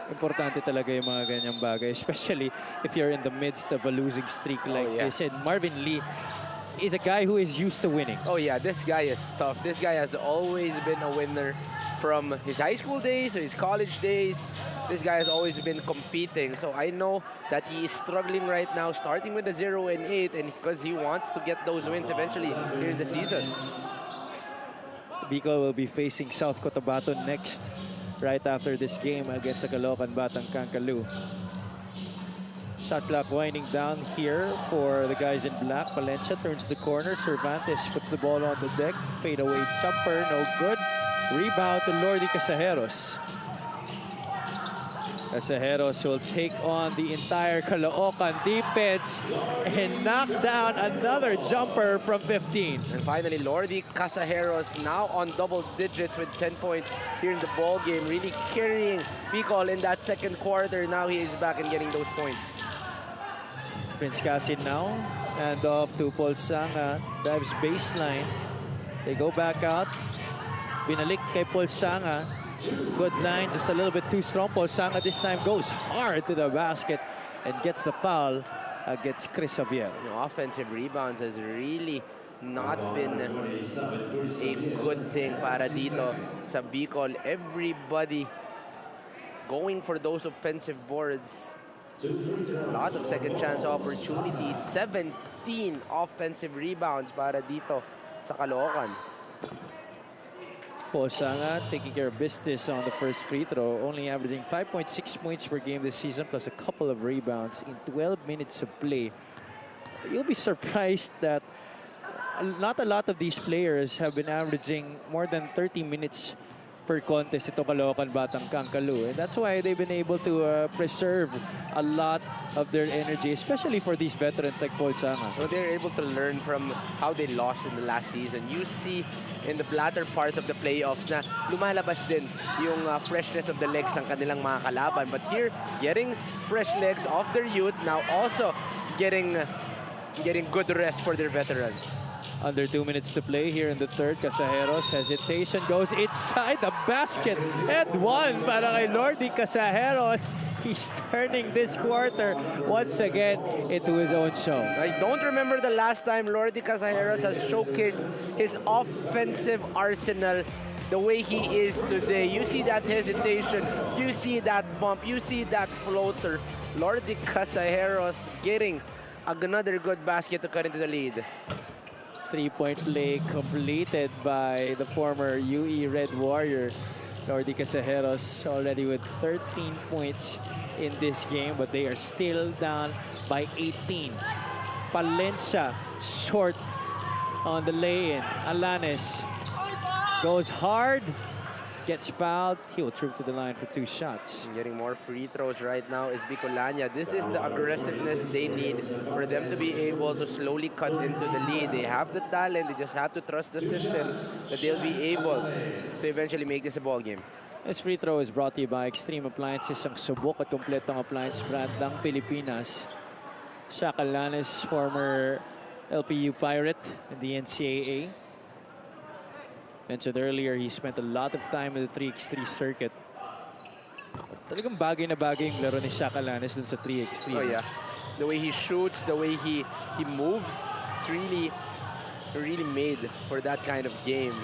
importante talaga yung mga ganyang bagay, especially if you're in the midst of a losing streak like this. And Marvin Lee is a guy who is used to winning. Oh yeah, this guy is tough. This guy has always been a winner from his high school days to his college days. This guy has always been competing. So I know that he is struggling right now, starting with the 0-8, and because he wants to get those wins eventually during the season. Bicol will be facing South Cotabato next, right after this game against the Caloocan Batang Kankalu. Shot clock winding down here for the guys in black. Palencia turns the corner. Cervantes puts the ball on the deck. Fadeaway jumper, no good. Rebound to Lordy Casajeros. Casajeros will take on the entire Caloocan defense and knock down another jumper from 15. And finally, Lordy Casajeros now on double digits with 10 points here in the ball game, really carrying Bicol in that second quarter. Now he is back and getting those points. Prince Casin now, and off to Paul Sanga, dives baseline. They go back out. Binalik kay Paul Sanga. Good line, just a little bit too strong. Paul Sanga this time goes hard to the basket and gets the foul against Chris Javier. Offensive rebounds has really not been a good thing para dito sa Bicol. Everybody going for those offensive boards. A lot of second chance opportunities. 17 offensive rebounds para dito sa Caloocan. Paul Sanga taking care of business on the first free throw, only averaging 5.6 points per game this season, plus a couple of rebounds in 12 minutes of play. You'll be surprised that not a lot of these players have been averaging more than 30 minutes per contest ito Caloocan Batang Kankalu. And that's why they've been able to preserve a lot of their energy, especially for these veterans like Paul Sanga. So they're able to learn from how they lost in the last season. You see in the latter parts of the playoffs na lumalabas din yung freshness of the legs ng kanilang mga kalaban. But here, getting fresh legs off their youth, now also getting good rest for their veterans. Under 2 minutes to play here in the third. Casajeros, hesitation, goes inside the basket. And one para kay Lordy Casajeros. He's turning this quarter once again into his own show. I don't remember the last time Lordy Casajeros has showcased his offensive arsenal the way he is today. You see that hesitation, you see that bump, you see that floater. Lordy Casajeros getting another good basket to cut into the lead. Three-point play completed by the former UE Red Warrior. Lordy Casajeros already with 13 points in this game, but they are still down by 18. Palencia short on the lay-in. Alanes goes hard, gets fouled. He'll trip to the line for 2 shots. Getting more free throws right now is Bicolania. This is the aggressiveness they need for them to be able to slowly cut into the lead. They have the talent. They just have to trust the system that they'll be able to eventually make this a ball game. This free throw is brought to you by Extreme Appliances, ang subok at kompletong appliance brand ng Pilipinas. Shaq Alanes, former LPU Pirate in the NCAA. Mentioned earlier, he spent a lot of time in the 3x3 circuit. Talagang bagay na bagay yung laro ni Shaq Alanes dun sa 3x3. Oh yeah, the way he shoots, the way he moves, it's really made for that kind of game.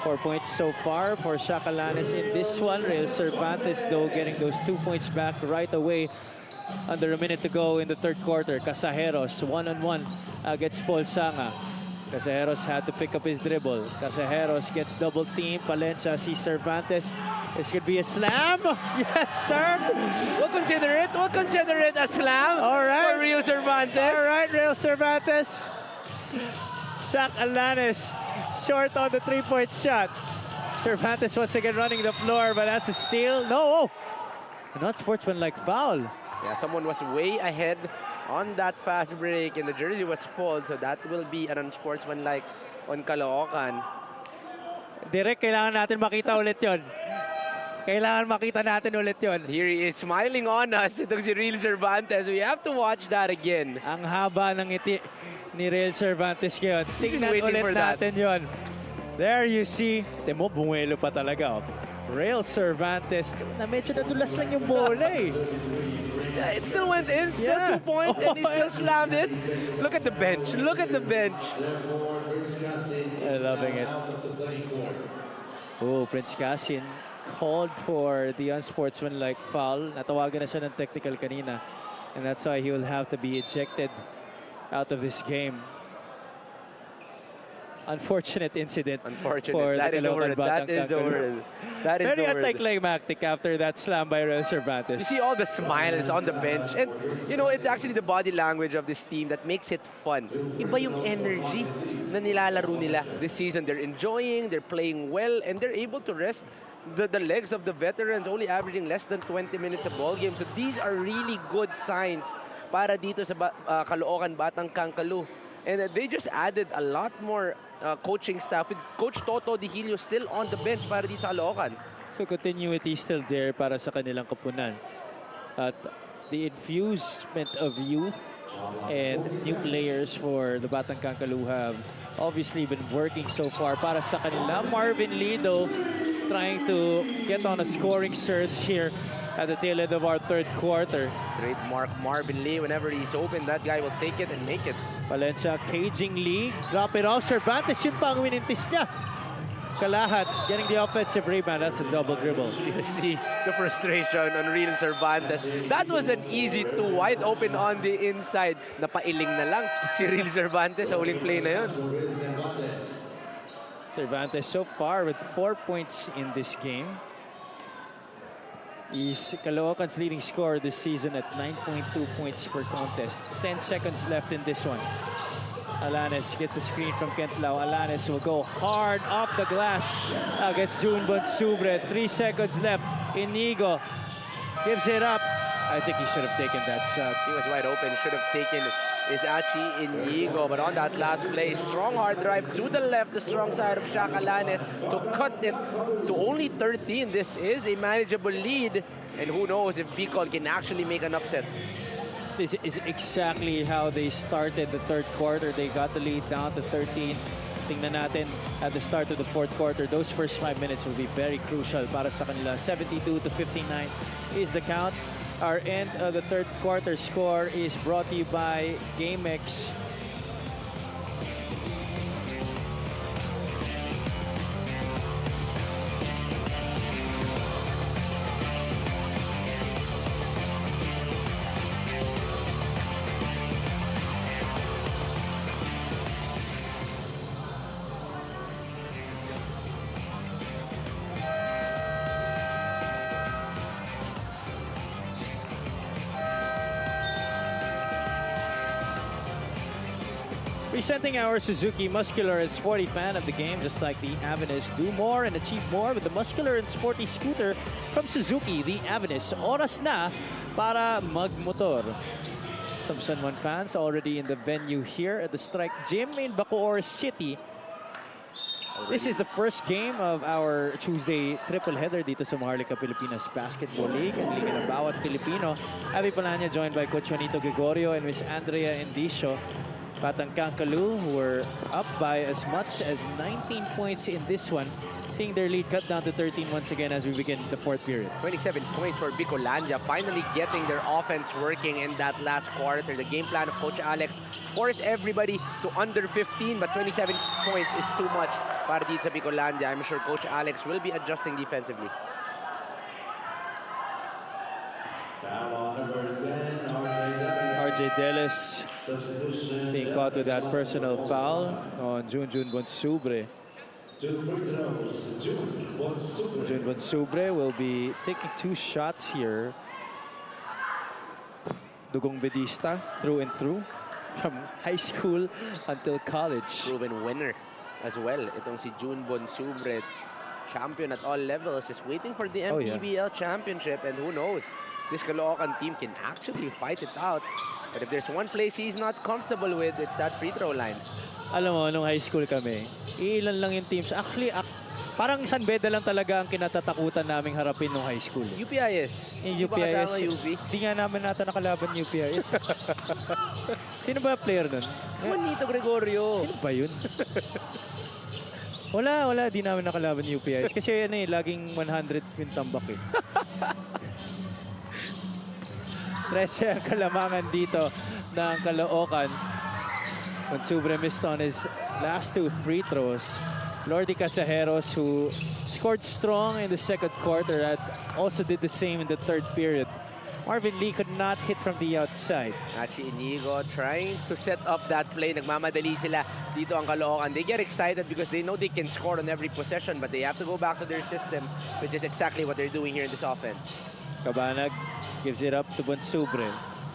4 points so far for Shaq Alanes in this one. Real Cervantes, though, getting those 2 points back right away. Under a minute to go in the third quarter. Casajeros, one-on-one against Paul Sanga. Casajeros had to pick up his dribble. Casajeros gets double team. Palencia sees Cervantes. This could be a slam. Yes, sir. We'll consider it. We'll consider it a slam. All right. For Real Cervantes. All right, Real Cervantes. Shaq Alanes short on the 3-point shot. Cervantes once again running the floor, but that's a steal. No. Not sportsmanlike foul. Yeah, someone was way ahead on that fast break and the jersey was pulled, so that will be an unsportsmanlike on Caloocan. Direk, kailangan natin makita ulit yon. Kailangan makita natin ulit yon. Here he is smiling on us. Itong si Real Cervantes. We have to watch that again. Ang haba ng ngiti ni Real Cervantes ngayon. Tingnan ulit natin yon. There you see. Temo, bumuelo pa talaga. Real Cervantes. Na medyo nadulas lang yung bola eh. Yeah, it still went in. Still 2 points and he still slammed it. Look at the bench. Look at the bench. I'm loving it. Oh, Prince Casin called for the unsportsmanlike foul. Natawagan na siya ng technical kanina. And that's why he will have to be ejected out of this game. Unfortunate incident. Unfortunate. That is the word. That is the word. That is very the word. anticlimactic after that slam by Real Cervantes. You see all the smiles on the bench. And, you know, it's actually the body language of this team that makes it fun. Iba yung energy na nilalaro nila this season. They're enjoying, they're playing well, and they're able to rest the legs of the veterans, only averaging less than 20 minutes a ball game. So these are really good signs para dito sa Caloocan Batang Kangkalu. And they just added a lot more coaching staff with Coach Toto Dihilio still on the bench para dito sa Caloocan. So continuity still there para sa kanilang kapunan. At the infusement of youth and new players for the Batang Kangkalu have obviously been working so far para sa kanila. Marvin Lido trying to get on a scoring surge here at the tail end of our third quarter. Trademark Marvin Lee. Whenever he's open, that guy will take it and make it. Valencia caging Lee. Drop it off. Cervantes, yun pa ang winintis niya. Kalahat getting the offensive rebound. That's a double dribble. You see the frustration on Real Cervantes. That was an easy two, wide open on the inside. Napailing na lang si Real Cervantes sa uling play na yun. Cervantes so far with 4 points in this game. He's Caloocan's leading scorer this season at 9.2 points per contest. 10 seconds left in this one. Alanes gets a screen from Kentlao. Alanes will go hard off the glass against Junbon Subre. 3 seconds left. Inigo gives it up. I think he should have taken that shot. He was wide open. Should have taken is actually Inigo. But on that last play, strong hard drive to the left, the strong side of Shaq Alanes to cut it to only 13. This is a manageable lead. And who knows if Bicol can actually make an upset. This is exactly how they started the third quarter. They got the lead down to 13. Tingnan natin at the start of the fourth quarter. Those first 5 minutes will be very crucial para sa kanila. 72-59 is the count. Our end of the third quarter score is brought to you by GameX. Presenting our Suzuki Muscular and Sporty fan of the game, just like the Avenus. Do more and achieve more with the Muscular and Sporty scooter from Suzuki, the Avenus. Oras na para magmotor. Some San Juan fans already in the venue here at the Strike Gym in Bacoor City. This is the first game of our Tuesday triple header dito sa Maharlika Pilipinas Basketball League, ang liga ng bawat Pilipino. Avi Palanya joined by Coach Juanito Gregorio and Miss Andrea Indicio. Batang Caloocan, who were up by as much as 19 points in this one, seeing their lead cut down to 13 once again as we begin the fourth period. 27 points for Bicolanja, finally getting their offense working in that last quarter. The game plan of Coach Alex forced everybody to under 15, but 27 points is too much para dito sa Bicolanja. I'm sure Coach Alex will be adjusting defensively. RJ Delis being caught with that personal foul on Junjun Bonsubre. Junjun Bonsubre will be taking 2 shots here. Dugong Bedista, through and through, from high school until college. Proven winner as well. Itong si June Bonsubre, champion at all levels, is waiting for the MPBL championship, and who knows, this Caloocan team can actually fight it out. But if there's one place he's not comfortable with, it's that free throw line. Alam mo, nung high school kami, ilan lang yung teams. Actually, parang San Beda lang talaga ang kinatatakutan naming harapin nung high school. UPIS. Yung UPIS. Di nga namin nata nakalaban UPIS. Sino ba player nun? Juanito Gregorio. Sino ba yun? Wala. Di namin nakalaban UPIS. Kasi laging 100 yung tambak eh. 13 ang kalamangan dito ng Caloocan. Bonsubre missed on his last 2 free throws. Lordy Casajeros, who scored strong in the second quarter, also did the same in the third period. Marvin Lee could not hit from the outside. Actually, Inigo trying to set up that play. Nagmamadali sila dito ang Caloocan. They get excited because they know they can score on every possession, but they have to go back to their system, which is exactly what they're doing here in this offense. Cabanag gives it up to Bonsubre.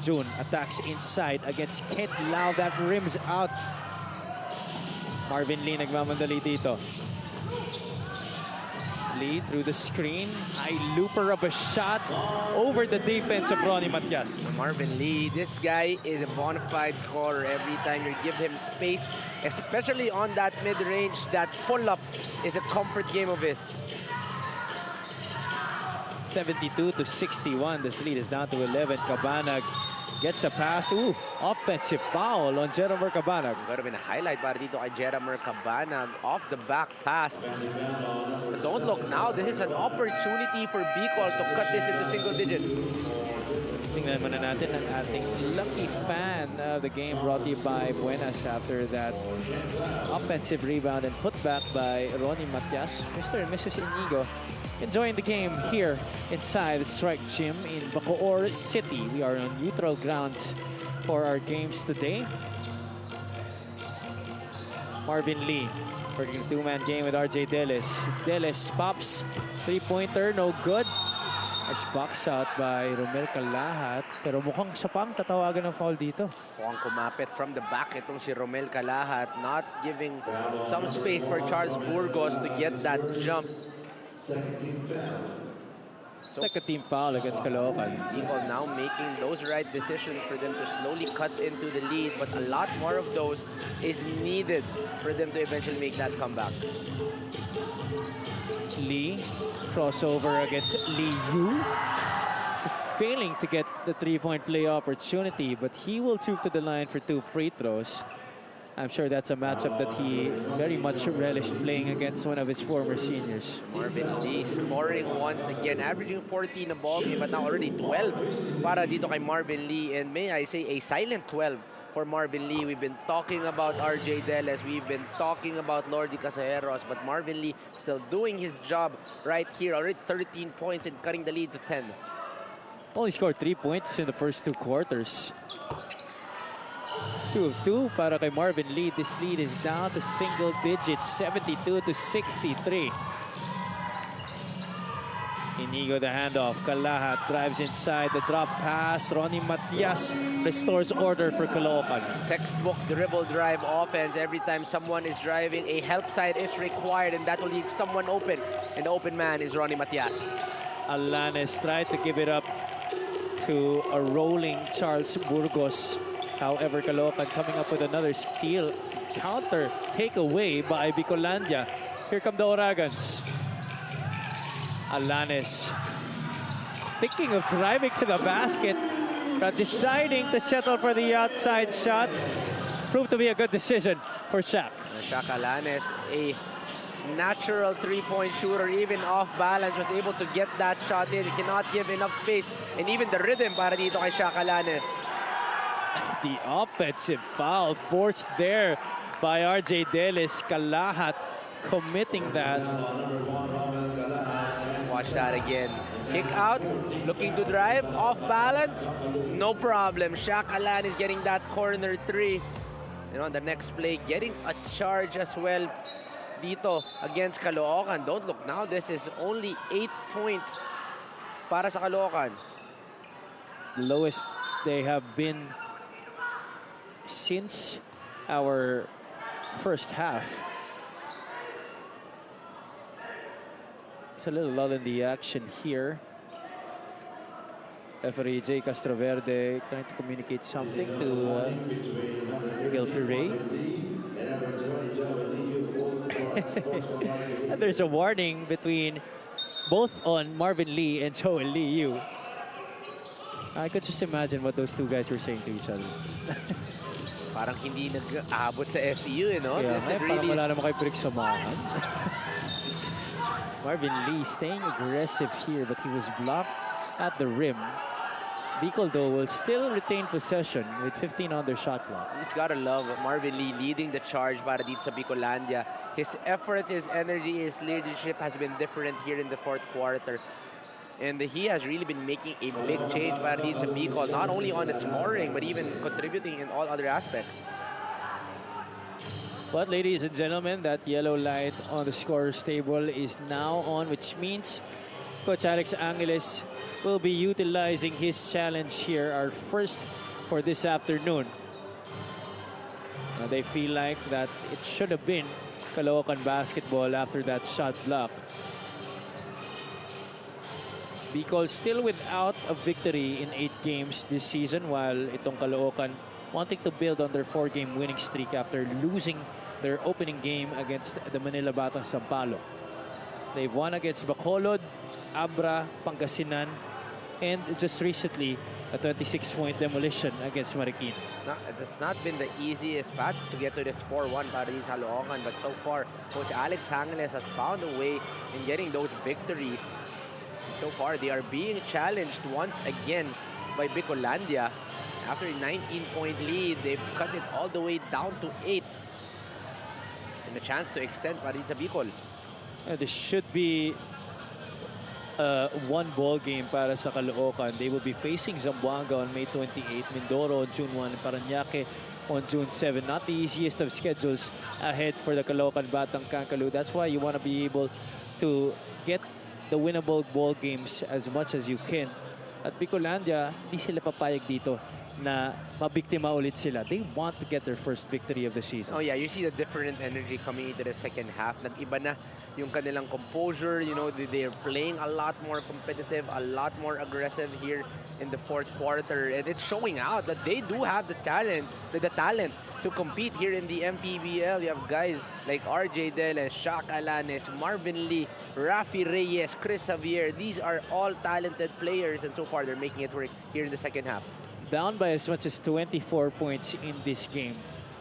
June attacks inside against Kent Lau. That rims out. Marvin Lee nagmamandali dito. Lee through the screen. High looper of a shot over the defense of Ronnie Matias. Marvin Lee, this guy is a bona fide scorer. Every time you give him space, especially on that mid-range, that pull-up is a comfort game of his. 72-61. This lead is down to 11. Cabanag gets a pass. Ooh, offensive foul on Jeromer Cabanag. Got been a highlight para dito kay Jeromer Cabanag. Off the back pass. But don't look now. This is an opportunity for Bicol to cut this into single digits. Tingnan muna natin ang ating lucky fan of the game, brought to you by Buenas after that offensive rebound and putback by Ronnie Matias. Mr. and Mrs. Inigo enjoying the game here inside the Strike Gym in Bacoor City. We are on neutral grounds for our games today. Marvin Lee working a 2-man game with RJ Delis. Delis pops, 3-pointer, no good. Nice box out by Romel Calahat. Pero mukhang siya pang tatawagan ng foul dito. Mukhang kumapit from the back itong si Romel Calahat, not giving some space for Charles Burgos to get that jump. Second team foul against Caloocan. Bicol now making those right decisions for them to slowly cut into the lead, but a lot more of those is needed for them to eventually make that comeback. Lee, crossover against Lee Yu. Just failing to get the 3-point play opportunity, but he will troop to the line for 2 free throws. I'm sure that's a matchup that he very much relished playing against one of his former seniors. Marvin Lee scoring once again, averaging 14 a ball game, but now already 12 para dito kay Marvin Lee. And may I say, a silent 12 for Marvin Lee. We've been talking about RJ Delis, we've been talking about Lordy Casajeros, but Marvin Lee still doing his job right here. Already 13 points and cutting the lead to 10. Only scored 3 points in the first 2 quarters. 2 of 2 para kay Marvin Lee. This lead is down to single digits, 72-63. Inigo the handoff. Kalahat drives inside the drop pass. Ronnie Matias restores order for Caloocan. Textbook dribble drive offense. Every time someone is driving, a help side is required, and that will leave someone open. And the open man is Ronnie Matias. Alanes tried to give it up to a rolling Charles Burgos. However, Caloocan coming up with another steal. Counter takeaway by Bicolandia. Here come the Oragans. Alanes thinking of driving to the basket, but deciding to settle for the outside shot. Proved to be a good decision for Shaq. Shaq Alanes, a natural three-point shooter, even off balance, was able to get that shot in. He cannot give enough space, and even the rhythm para dito kay Shaq Alanes. The offensive foul forced there by RJ Delis. Kalahat committing that. Watch that again. Kick out, looking to drive, off balance, no problem. Shaq Alan is getting that corner three. And on the next play, getting a charge as well dito against Caloocan. Don't look now, this is only 8 points para sa Caloocan. Lowest they have been since our first half. It's a little lull in the action here. Referee Jay Castroverde trying to communicate something to Miguel Pire. And there's a warning between both on Marvin Lee and Joel Lee Yu. I could just imagine what those two guys were saying to each other. Parang hindi nag-aabot sa FEU, you know? Yeah, That's parang really... wala naman kay Brick samahan. Marvin Lee staying aggressive here, but he was blocked at the rim. Bicol, though, will still retain possession with 15 on their shot clock. You just gotta love Marvin Lee leading the charge para dito sa Bicolandia. His effort, his energy, his leadership has been different here in the fourth quarter. And he has really been making a big change para dito sa Bicol, not only on the scoring, but even contributing in all other aspects. But ladies and gentlemen, that yellow light on the scorer's table is now on, which means Coach Alex Angeles will be utilizing his challenge here, our first for this afternoon. They feel like that it should have been Caloocan basketball after that shot block. Bicol still without a victory in 8 games this season, while itong Caloocan wanting to build on their 4-game winning streak after losing their opening game against the Manila Batang Sampaloc. They've won against Bacolod, Abra, Pangasinan, and just recently a 26-point demolition against Marikina. It's not been the easiest path to get to this 4-1 para din sa Caloocan, but so far, Coach Alex Angeles has found a way in getting those victories. So far, they are being challenged once again by Bicolandia. After a 19-point lead, they've cut it all the way down to 8. And a chance to extend para din sa Bicol. This should be one ball game para sa Caloocan. They will be facing Zamboanga on May 28, Mindoro on June 1, and Parañaque on June 7. Not the easiest of schedules ahead for the Caloocan Batang Kankalu. That's why you want to be able to get the winnable ball games as much as you can. At Bicolandia, di sila papayag dito na mabiktima ulit sila. They want to get their first victory of the season. Oh yeah, you see the different energy coming into the second half. Nag-iba na yung kanilang composure. You know, they're playing a lot more competitive, a lot more aggressive here in the fourth quarter. And it's showing out that they do have the talent to compete here in the MPBL. You have guys like RJ Deles, Shaq Alanes, Marvin Lee, Rafi Reyes, Chris Javier. These are all talented players, and so far they're making it work here in the second half. Down by as much as 24 points in this game.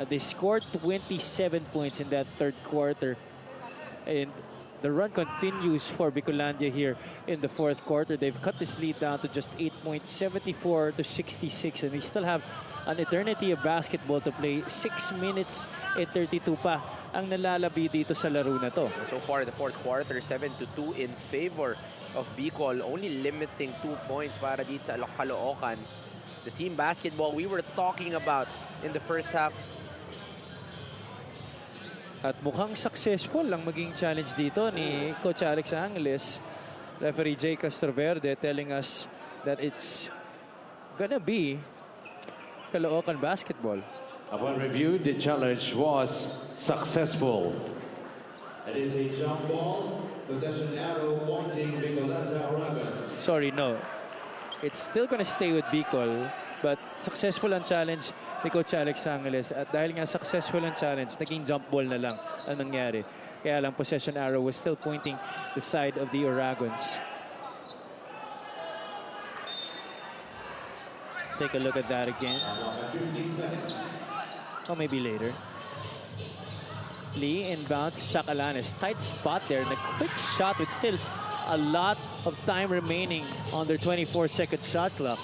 They scored 27 points in that third quarter. And the run continues for Bicolandia here in the fourth quarter. They've cut this lead down to just 8 points, 74 to 66. And they still have an eternity of basketball to play. 6 minutes and 32 pa ang nalalabi dito sa laro na to. So far, the fourth quarter, 7-2 in favor of Bicol, only limiting 2 points para dito sa Caloocan. The team basketball we were talking about in the first half. At mukhang successful ang maging challenge dito ni Coach Alex Angeles. Referee Jay Castroverde telling us that it's gonna be Caloocan basketball. Upon review, the challenge was successful. It is a jump ball, possession arrow pointing Bicolanta Dragons. Sorry, no. It's still gonna stay with Bicol, but successful ang challenge ni Coach Alex Angeles. At dahil nga successful ang challenge, naging jump ball na lang ang nangyari. Kaya lang possession arrow was still pointing the side of the Oragons. Take a look at that again. Or maybe later. Lee inbounds Shaq Alanes. Tight spot there and a quick shot with still a lot of time remaining on their 24-second shot clock.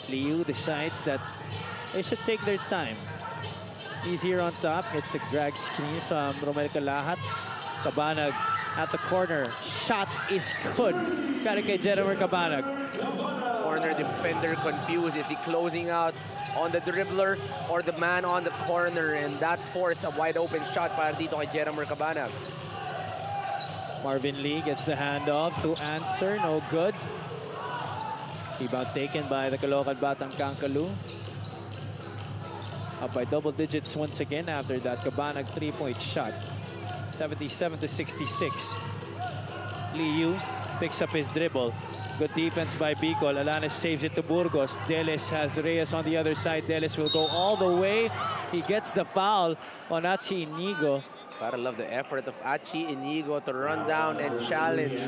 Liu decides that they should take their time. He's here on top. It's a drag screen from Romel Calahat. Cabanag at the corner. Shot is good. Got it kay Jeremy Cabanag. Corner defender confused. Is he closing out on the dribbler or the man on the corner? And that forced a wide open shot para dito kay Jeremy Cabanag. Marvin Lee gets the handoff to answer. No good. Rebound taken by the Caloocan Batang Caloo. Up by double digits once again after that Cabanag three-point shot. 77-66. Liu picks up his dribble. Good defense by Bicol. Alanes saves it to Burgos. Deles has Reyes on the other side. Deles will go all the way. He gets the foul on Achi Inigo. Gotta love the effort of Achi Inigo to run down and challenge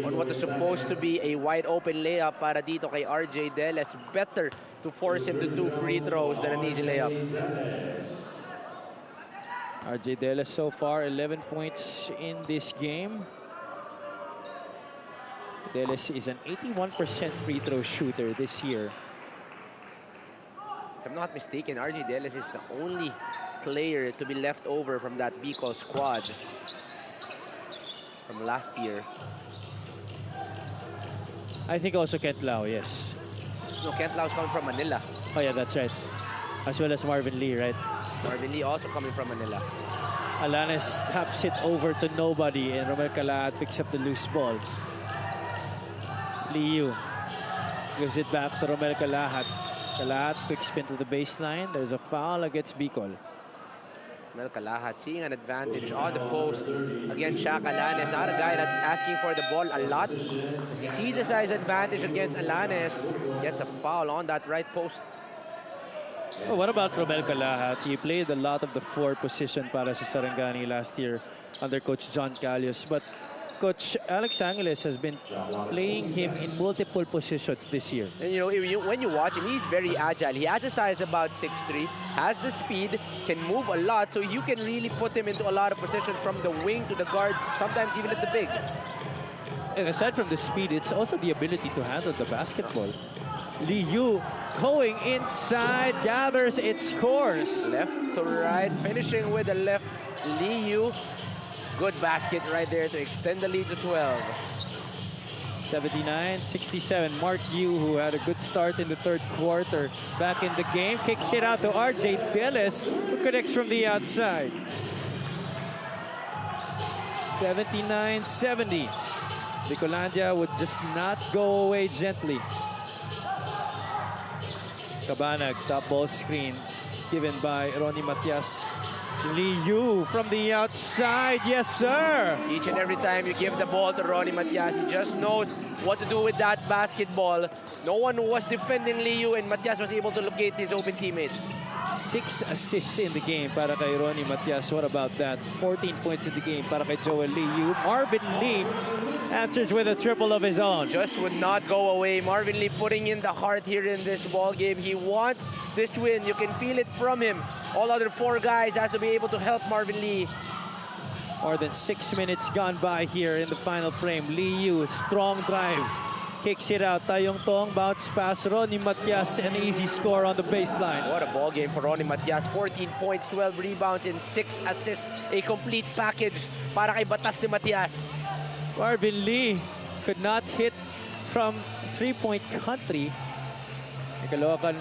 on what is supposed to be a wide open layup para dito kay RJ Deles. Better to force him to do free throws than an easy layup. RJ Deles so far 11 points in this game. Deles is an 81% free throw shooter this year. If I'm not mistaken, RJ Deles is the only player to be left over from that Bicol squad from last year. I think also Kent Lau, yes. No, Kent Lau's coming from Manila. Oh yeah, that's right. As well as Marvin Lee, right? Marvin Lee also coming from Manila. Alanes taps it over to nobody and Romel Calahat picks up the loose ball. Liu gives it back to Romel Calahat. Calahat quick spin to the baseline. There's a foul against Bicol. Romel Calahat seeing an advantage on the post against Shaq Alanes. Not a guy that's asking for the ball a lot. He sees the size advantage against Alanes. Gets a foul on that right post. Oh, what about Romel Calahat? He played a lot of the 4 position para sa Sarangani last year under Coach John Calios. But Coach Alex Angeles has been playing him in multiple positions this year. And you know, when you watch him, he's very agile. He has a size about 6'3", has the speed, can move a lot, so you can really put him into a lot of positions from the wing to the guard, sometimes even at the big. And aside from the speed, it's also the ability to handle the basketball. Liu going inside, gathers its scores. Left to right, finishing with the left. Liu, good basket right there to extend the lead to 12. 79-67. Mark Yu, who had a good start in the third quarter, back in the game, kicks it out to RJ Deles, who connects from the outside. 79-70. Bicolandia would just not go away gently. Cabanag, top ball screen given by Ronnie Matias. Liu from the outside, yes sir! Each and every time you give the ball to Ronnie Matias, he just knows what to do with that basketball. No one was defending Liu and Matias was able to locate his open teammate. 6 assists in the game para kay Ronnie Matias. What about that? 14 points in the game para kay Joel Liu. Marvin Lee answers with a triple of his own. Just would not go away. Marvin Lee putting in the heart here in this ball game. He wants this win. You can feel it from him. All other 4 guys have to be able to help Marvin Lee. More than 6 minutes gone by here in the final frame. Liu, strong drive. Kicks it out. Tayong Tong, bounce pass. Ronnie Matias, an easy score on the baseline. What a ball game for Ronnie Matias. 14 points, 12 rebounds, and 6 assists. A complete package para kay Batas ni Matias. Marvin Lee could not hit from three-point country. Caloocan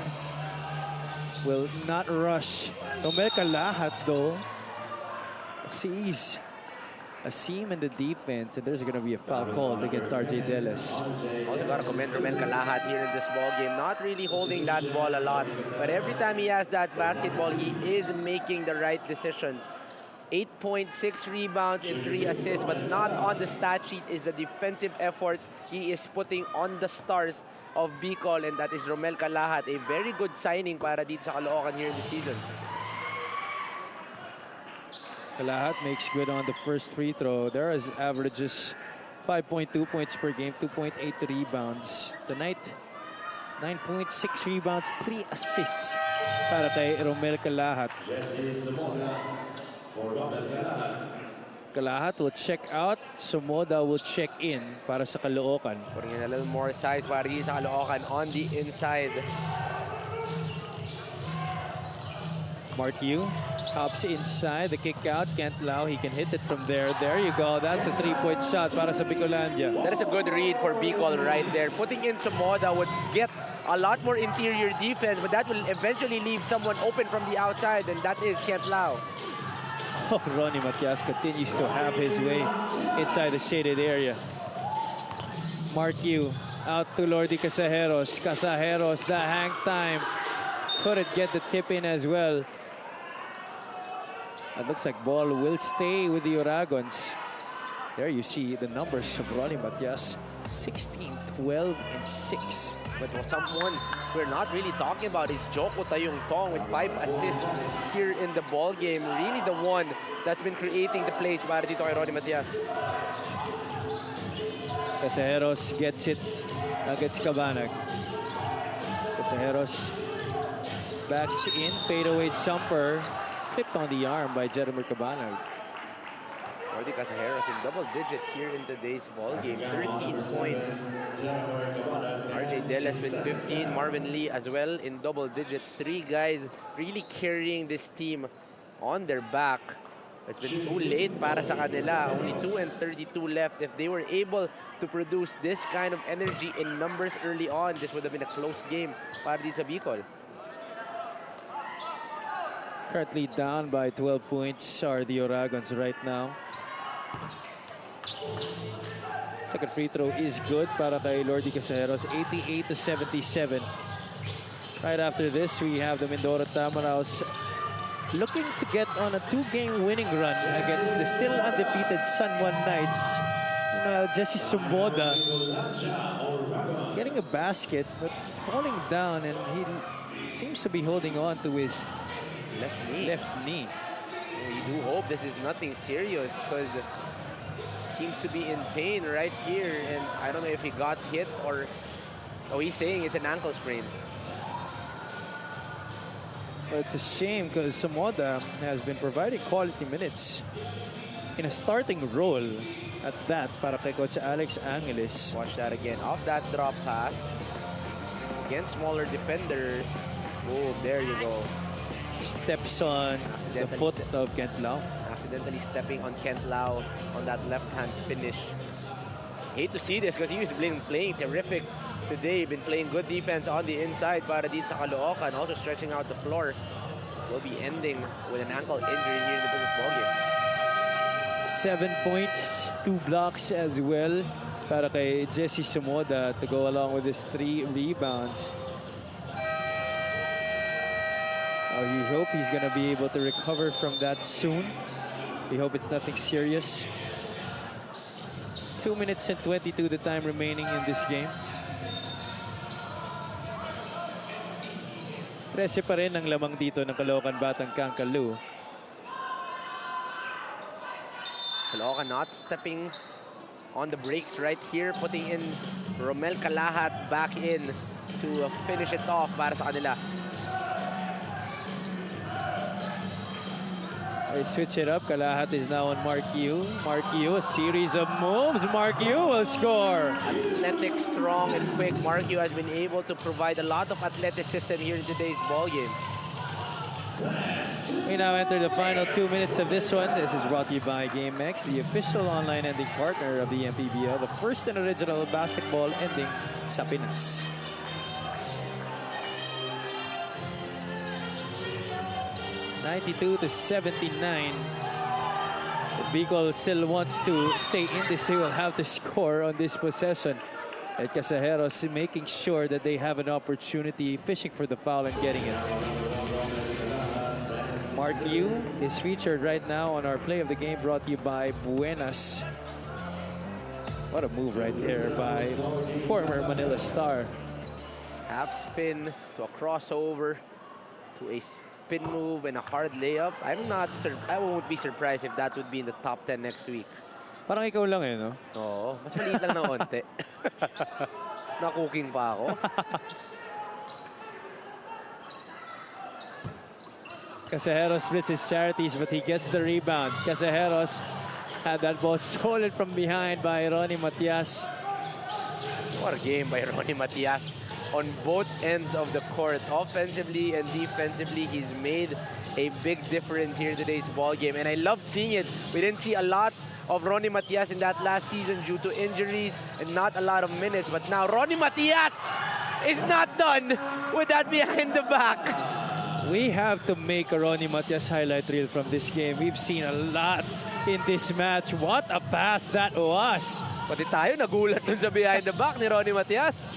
will not rush. Romel Calahat, though, sees a seam in the defense, and there's going to be a foul called against RJ Deles. Also got to commend Romel Calahat here in this ball game. Not really holding that ball a lot, but every time he has that basketball, he is making the right decisions. 8.6 rebounds and 3 assists, but not on the stat sheet is the defensive efforts he is putting on the stars of Bicol, and that is Romel Calahat. A very good signing para dito sa Caloocan here in the season. Calahat makes good on the first free throw. There is averages 5.2 points per game, 2.8 rebounds. Tonight, 9.6 rebounds, 3 assists para kay Romel Calahat. Calahat will check out, Somoda will check in para sa Caloocan. Putting in a little more size para dito sa Caloocan on the inside. Mark Yu hops inside, the kick out, Kent Lau, he can hit it from there. There you go, that's a 3-point shot para sa Bicolandia. That is a good read for Bicol right there. Putting in Somoda would get a lot more interior defense, but that will eventually leave someone open from the outside, and that is Kent Lau. Oh, Ronnie Matias continues to have his way inside the shaded area. Mark Yu out to Lordy Casajeros. Casajeros, the hang time. Couldn't get the tip in as well. It looks like ball will stay with the Uragons. There you see the numbers of Ronnie Matias. 16, 12, and 6. But someone we're not really talking about is Joko Tayong Tong with 5 assists here in the ball game. Really the one that's been creating the plays para dito kay Ronnie Matias. Casajeros gets it against Cabanag. Casajeros backs in, fadeaway jumper, clipped on the arm by Jeremy Cabanag. Lordy Casajeros in double digits here in today's ball game. 13 points. RJ Deles with 15. Marvin Lee as well in double digits. 3 guys really carrying this team on their back. It's been too late para sa kanila. Only 2 and 32 left. If they were able to produce this kind of energy in numbers early on, this would have been a close game para dito sa Bicol. Currently down by 12 points are the Uragons right now. Second free throw is good para kay Lordy Casajeros, 88-77. Right after this, we have the Mindoro Tamaraws looking to get on a 2-game winning run against the still undefeated San Juan Knights. Jesse Somoda getting a basket, but falling down, and he seems to be holding on to his left knee. We do hope this is nothing serious, because seems to be in pain right here, and I don't know if he got hit or he's saying it's an ankle sprain. Well, it's a shame because Somoda has been providing quality minutes in a starting role at that para kay Coach Alex Angeles. Watch that again. Off that drop pass against smaller defenders. Oh, there you go. Steps on the foot of Kent Lau. Accidentally stepping on Kent Lau on that left-hand finish. Hate to see this because he was playing terrific today. Been playing good defense on the inside para dito sa Caloocan. Also stretching out the floor. Will be ending with an ankle injury here in the business ballgame. 7 points, 2 blocks as well para kay Jesse Somoda to go along with his 3 rebounds. We hope he's going to be able to recover from that soon. We hope it's nothing serious. 2 minutes and 22 the time remaining in this game. 13 pa rin ang lamang dito ng Caloocan Batang Kangkalu. Caloocan not stepping on the brakes right here, putting in Romel Calahat back in to finish it off para sa kanila. They switch it up. Calahat is now on Mark Yu. Mark Yu, a series of moves. Mark Yu will score. Athletic, strong, and quick. Mark Yu has been able to provide a lot of athleticism here in today's ball game. We now enter the final 2 minutes of this one. This is brought to you by GameX, the official online ending partner of the MPBL, the first and original basketball ending sa Pinas. (92-79). The Bicol still wants to stay in this, they will have to score on this possession. And Casajeros making sure that they have an opportunity, fishing for the foul and getting it. Mark Yu is featured right now on our play of the game, brought to you by Buenas. What a move right there by former Manila Star. Half spin to a crossover to a spin move and a hard layup. I won't be surprised if that would be in the top 10 next week. Parang ikaw lang no? Oo, mas maliit lang ng onte. Na-cooking pa ako. Casajeros splits his charities, but he gets the rebound. Casajeros had that ball stolen from behind by Ronnie Matias. What a game by Ronnie Matias on both ends of the court. Offensively and defensively, he's made a big difference here in today's ball game. And I loved seeing it. We didn't see a lot of Ronnie Matias in that last season due to injuries and not a lot of minutes. But now Ronnie Matias is not done with that behind the back. We have to make a Ronnie Matias highlight reel from this game. We've seen a lot in this match. What a pass that was. Pati tayo nagulat dun sa behind the back ni Ronnie Matias.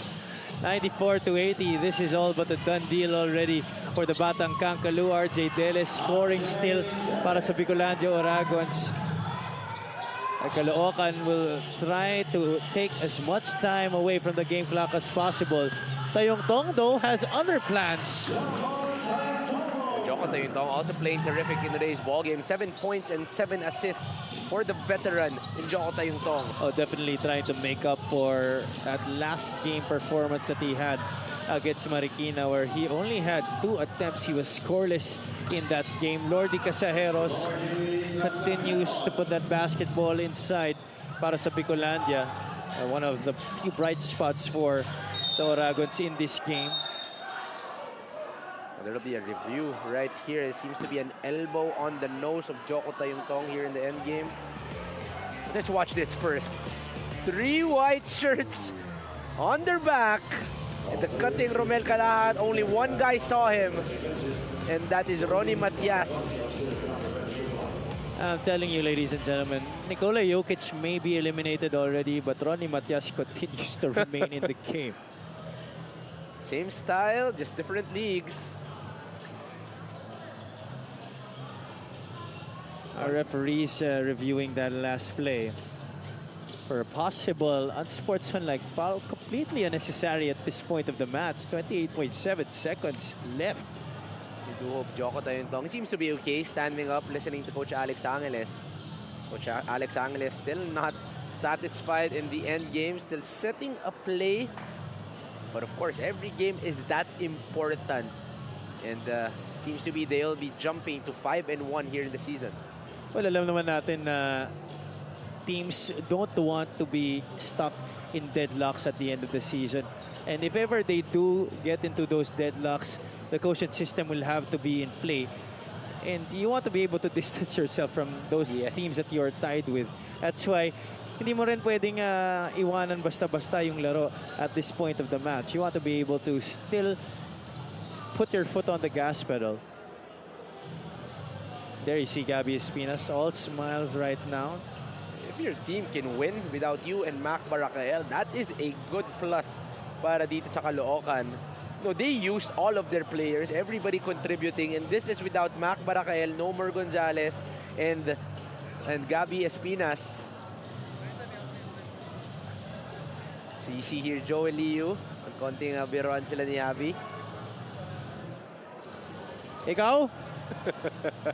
94-80. This is all but a done deal already for the Batang Caloocan. RJ Deles scoring still para sa Bicolandia Oragons. Caloocan will try to take as much time away from the game clock as possible. Tayong Tong, though, has other plans. Joko Tayong-Tong also playing terrific in today's ball game. 7 points and 7 assists for the veteran in Joko Tayong-Tong. Oh, definitely trying to make up for that last game performance that he had against Marikina, where he only had 2 attempts. He was scoreless in that game. Lordy Casajeros continues to put that basketball inside para sa Bicolandia. One of the few bright spots for the Oragons in this game. There'll be a review right here. It seems to be an elbow on the nose of Joko Tayong-Tong here in the end game. Let's watch this first. 3 white shirts on their back. And the cutting Romel Calahat, only one guy saw him. And that is Ronnie Matias. I'm telling you, ladies and gentlemen, Nikola Jokic may be eliminated already, but Ronnie Matias continues to remain in the game. Same style, just different leagues. Our referees reviewing that last play for a possible unsportsmanlike foul, completely unnecessary at this point of the match. 28.7 seconds left. We do hope Joko Tayong-Tong seems to be okay, standing up, listening to Coach Alex Angeles. Coach Alex Angeles still not satisfied in the end game, still setting a play. But of course, every game is that important. And seems to be they'll be jumping to 5-1 here in the season. Well, alam naman natin na teams don't want to be stuck in deadlocks at the end of the season. And if ever they do get into those deadlocks, the quotient system will have to be in play. And you want to be able to distance yourself from those teams that you're tied with. That's why hindi mo rin pwedeng iwanan basta-basta yung laro at this point of the match. You want to be able to still put your foot on the gas pedal. There you see Gabby Espinas, all smiles right now. If your team can win without you and Mac Baracael, that is a good plus para dito sa Caloocan. No, they used all of their players, everybody contributing, and this is without Mac Baracael, Nomer Gonzalez, and Gabby Espinas. So you see here Joel Liu, ang konting biroan sila ni Javi. Ikaw?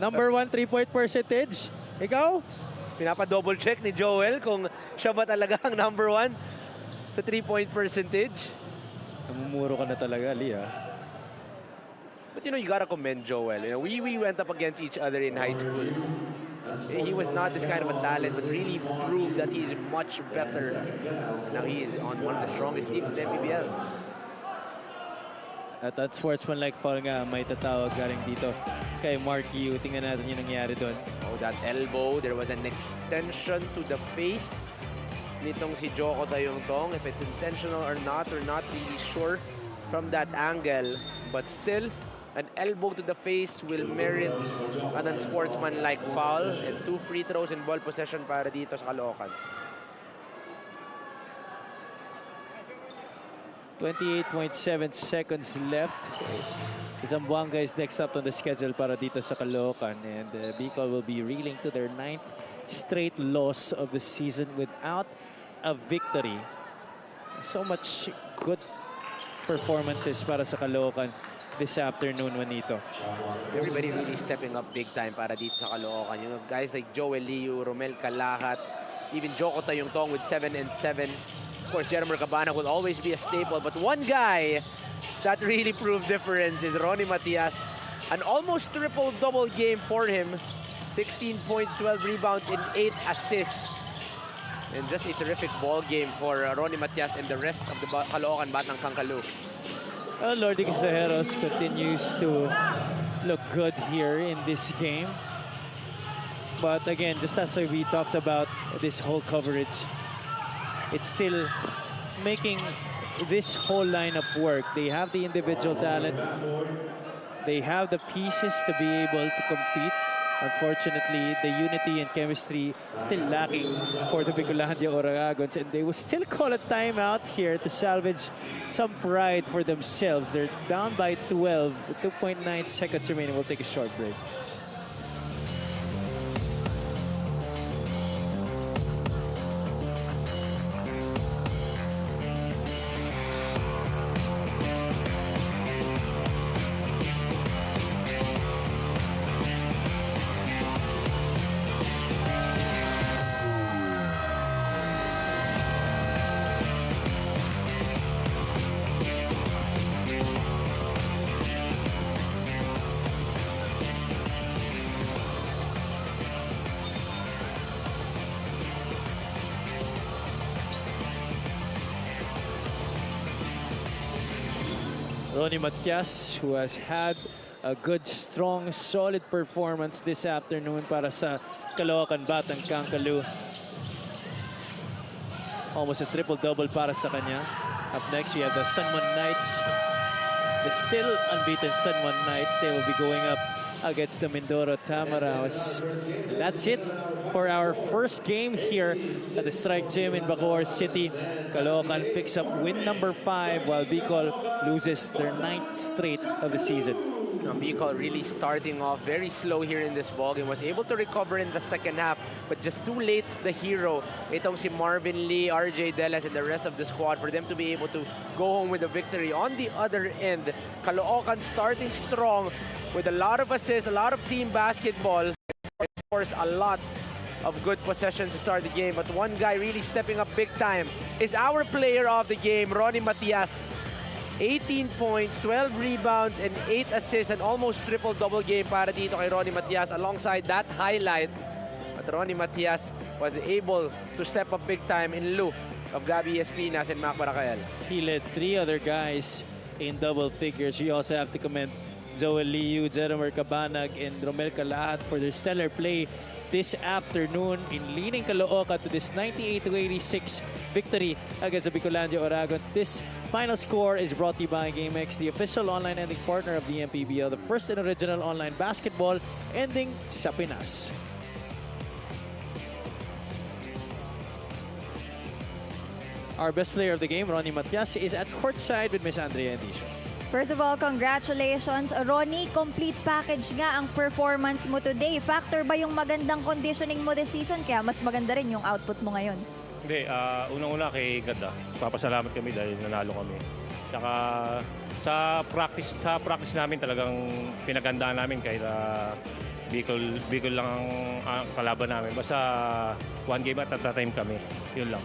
Number 1 3-point percentage? Ikaw? Pinapa-double check ni Joel kung siya ba talaga ang number 1 sa 3-point percentage. Namumuro ka na talaga, Ali, But you know, you gotta commend Joel. You know, we went up against each other in high school. He was not this kind of a talent, but really proved that he's much better. Now he is on one of the strongest teams in the MPBL. At sportsmanlike foul nga may tatawag galing dito kay Mark Yu. Tingnan natin yung nangyari doon. Oh, that elbow. There was an extension to the face nitong si Joko Tayong-Tong. If it's intentional or not, we're not really sure from that angle. But still, An elbow to the face will merit an unsportsmanlike foul, and 2 free throws and ball possession para dito sa Caloocan. 28.7 seconds left. Zamboanga is next up on the schedule para dito sa Caloocan, and Bicol will be reeling to their 9th straight loss of the season without a victory. So much good performances para sa Caloocan this afternoon, Juanito. Everybody really stepping up big time para dito sa Caloocan. You know, guys like Joel Liu, Romel Calahat, even Joko Tayungtong with 7 and 7. Of course, Jeremy Cabana will always be a staple, but one guy that really proved difference is Ronnie Matias. An almost triple-double game for him. 16 points, 12 rebounds, and 8 assists. And just a terrific ball game for Ronnie Matias and the rest of the Caloocan Batang Kangkalu. Lordy Casajeros continues to look good here in this game. But again, just as we talked about this whole coverage, it's still making this whole lineup work. They have the individual talent. They have the pieces to be able to compete. Unfortunately, the unity and chemistry still lacking for the Bicolandia Oragons, and they will still call a timeout here to salvage some pride for themselves. They're down by 12, 2.9 seconds remaining. We'll take a short break. Ronnie Matias, who has had a good, strong, solid performance this afternoon para sa Caloocan Batang Kangkalu. Almost a triple-double para sa kanya. Up next, we have the Sunman Knights. The still unbeaten Sunman Knights. They will be going up against the Mindoro Tamaraos. And that's it for our first game here at the Strike Gym in Bacoor City. Caloocan picks up win number 5 while Bicol loses their 9th straight of the season. Bicol really starting off very slow here in this ballgame. Was able to recover in the second half, but just too late the hero. Itong si Marvin Lee, RJ Delas, and the rest of the squad for them to be able to go home with a victory. On the other end, Caloocan starting strong with a lot of assists, a lot of team basketball, and of course a lot of good possession to start the game. But one guy really stepping up big time is our player of the game, Ronnie Matias. 18 points, 12 rebounds, and 8 assists, and almost triple-double game para dito kay Ronnie Matias. Alongside that highlight, but Ronnie Matias was able to step up big time in lieu of Gabby Espinas and Mac Baracael. He led 3 other guys in double figures. We also have to commend Joel Liu, Jeremy Cabanag, and Romel Calahat for their stellar play this afternoon in leading Caloocan to this 98-86 victory against the Bicolandia Oragons. This final score is brought to you by GameX, the official online ending partner of the MPBL, the first and original online basketball ending sa Pinas. Our best player of the game, Ronnie Matias, is at courtside with Miss Andrea Endicio. First of all, congratulations. Ronnie, complete package nga ang performance mo today. Factor ba yung magandang conditioning mo this season? Kaya mas maganda rin yung output mo ngayon. Hindi, unang-una kay Ganda. Papasalamat kami dahil nanalo kami. Tsaka sa practice namin talagang pinagandaan namin kahit Bicol lang ang kalaban namin. Basta one game at a time kami. Yun lang.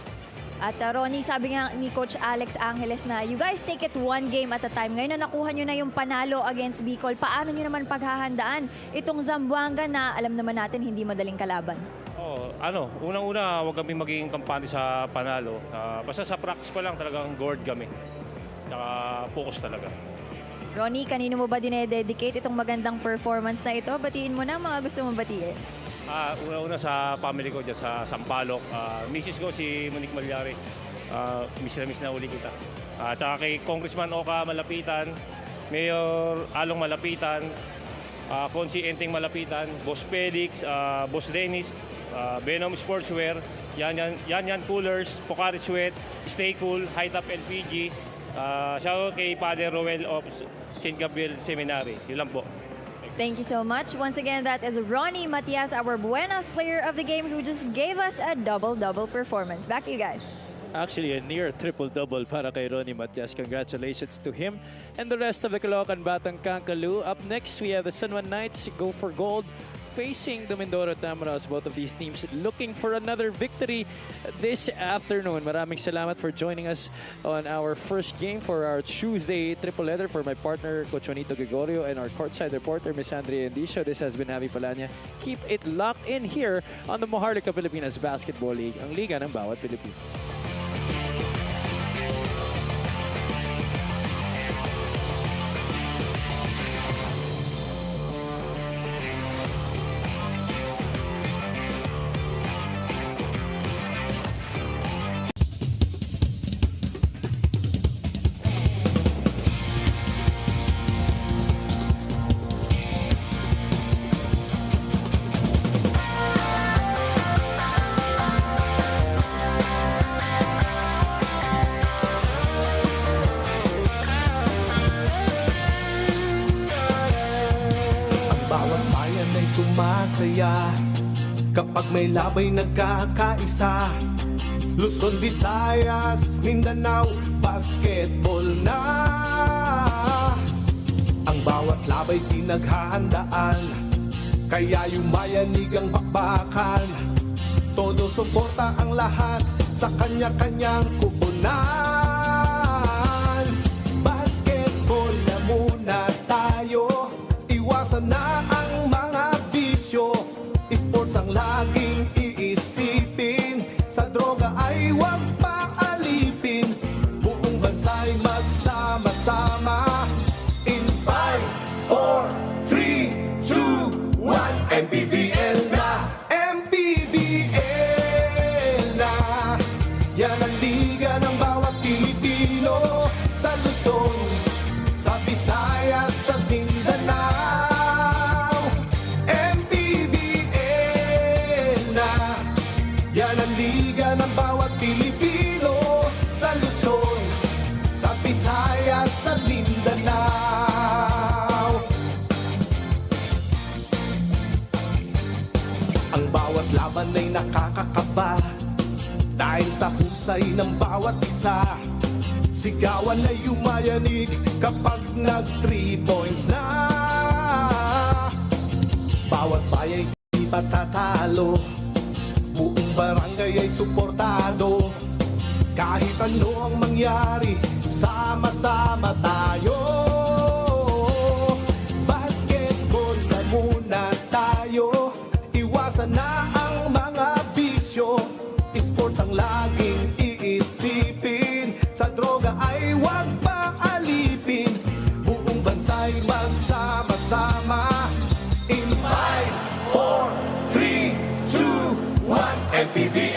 At Ronnie, sabi nga ni Coach Alex Angeles na you guys take it one game at a time. Ngayon na nakuha nyo na yung panalo against Bicol. Paano nyo naman paghahandaan itong Zamboanga na alam naman natin hindi madaling kalaban? Unang-una, huwag kami maging kampante sa panalo. Basta sa practice pa lang talagang gourd kami. Tsaka focus talaga. Ronnie, kanino mo ba dinededicate itong magandang performance na ito? Batiin mo na mga gusto mong batiin. Una-una sa family ko dyan sa Sampaloc. Mrs. ko si Monique Malyari. Miss na uli kita. Tsaka kay Congressman Oka Malapitan. Mayor Along Malapitan, Konsi Enteng Malapitan, Boss Felix, Boss Dennis, Venom Sportswear, Yan Coolers, Pocari Sweat, Stay Cool, High Top LPG, shoutout kay Father Roel of St. Gabriel Seminary. Yun lang po. Thank you so much. Once again, that is Ronnie Matias, our Buenas player of the game, who just gave us a double-double performance. Back to you guys. Actually, a near triple-double para kay Ronnie Matias. Congratulations to him and the rest of the Caloocan Batang Kaloo. Up next, we have the San Juan Knights go for gold, facing the Mindoro Tamaraws. Both of these teams looking for another victory this afternoon. Maraming salamat for joining us on our first game for our Tuesday triple header. For my partner, Coach Juanito Gregorio, and our courtside reporter, Miss Andrea Endicio. This has been Javi Palanya. Keep it locked in here on the Maharlika Pilipinas Basketball League, ang liga ng bawat Pilipino. Bawat bayan ay sumasaya kapag may labay nagkakaisa. Luzon, Visayas, Mindanao, basketball na. Ang bawat labay pinaghahandaan, kaya yumayanig ang bakbakan. Todo suporta ang lahat sa kanya-kanyang kupunan. Basketball na muna tayo, iwasan na ang mga bisyo. Sports ang laging iisipin, sa droga ay huwag paalipin. Buong bansa'y magsama-sama. In 5, 4, 3, 2, 1, MPBL na, MPBL na. Yan ang liga ng bawat Pilipino, sa Luzon, sa Visayas, sa Mindanao. MPBL na, yan ang liga ng bawat Pilipino, sa Luzon, sa Visayas, sa Mindanao. Ang bawat laban ay nakakakaba dahil sa husay ng bawat isa. Sigawan ay yumayanig kapag nag 3 points na. Bawat bayay di patatalo, buong barangay ay suportado. Kahit ano ang mangyari, sama-sama tayo. Basketball na muna tayo, iwasan na ang mga bisyo. Sports ang laging iisipin, sa droga ay huwag paalipin. Buong bansa'y magsama-sama. In 5, 4, 3, 2, 1, MPBL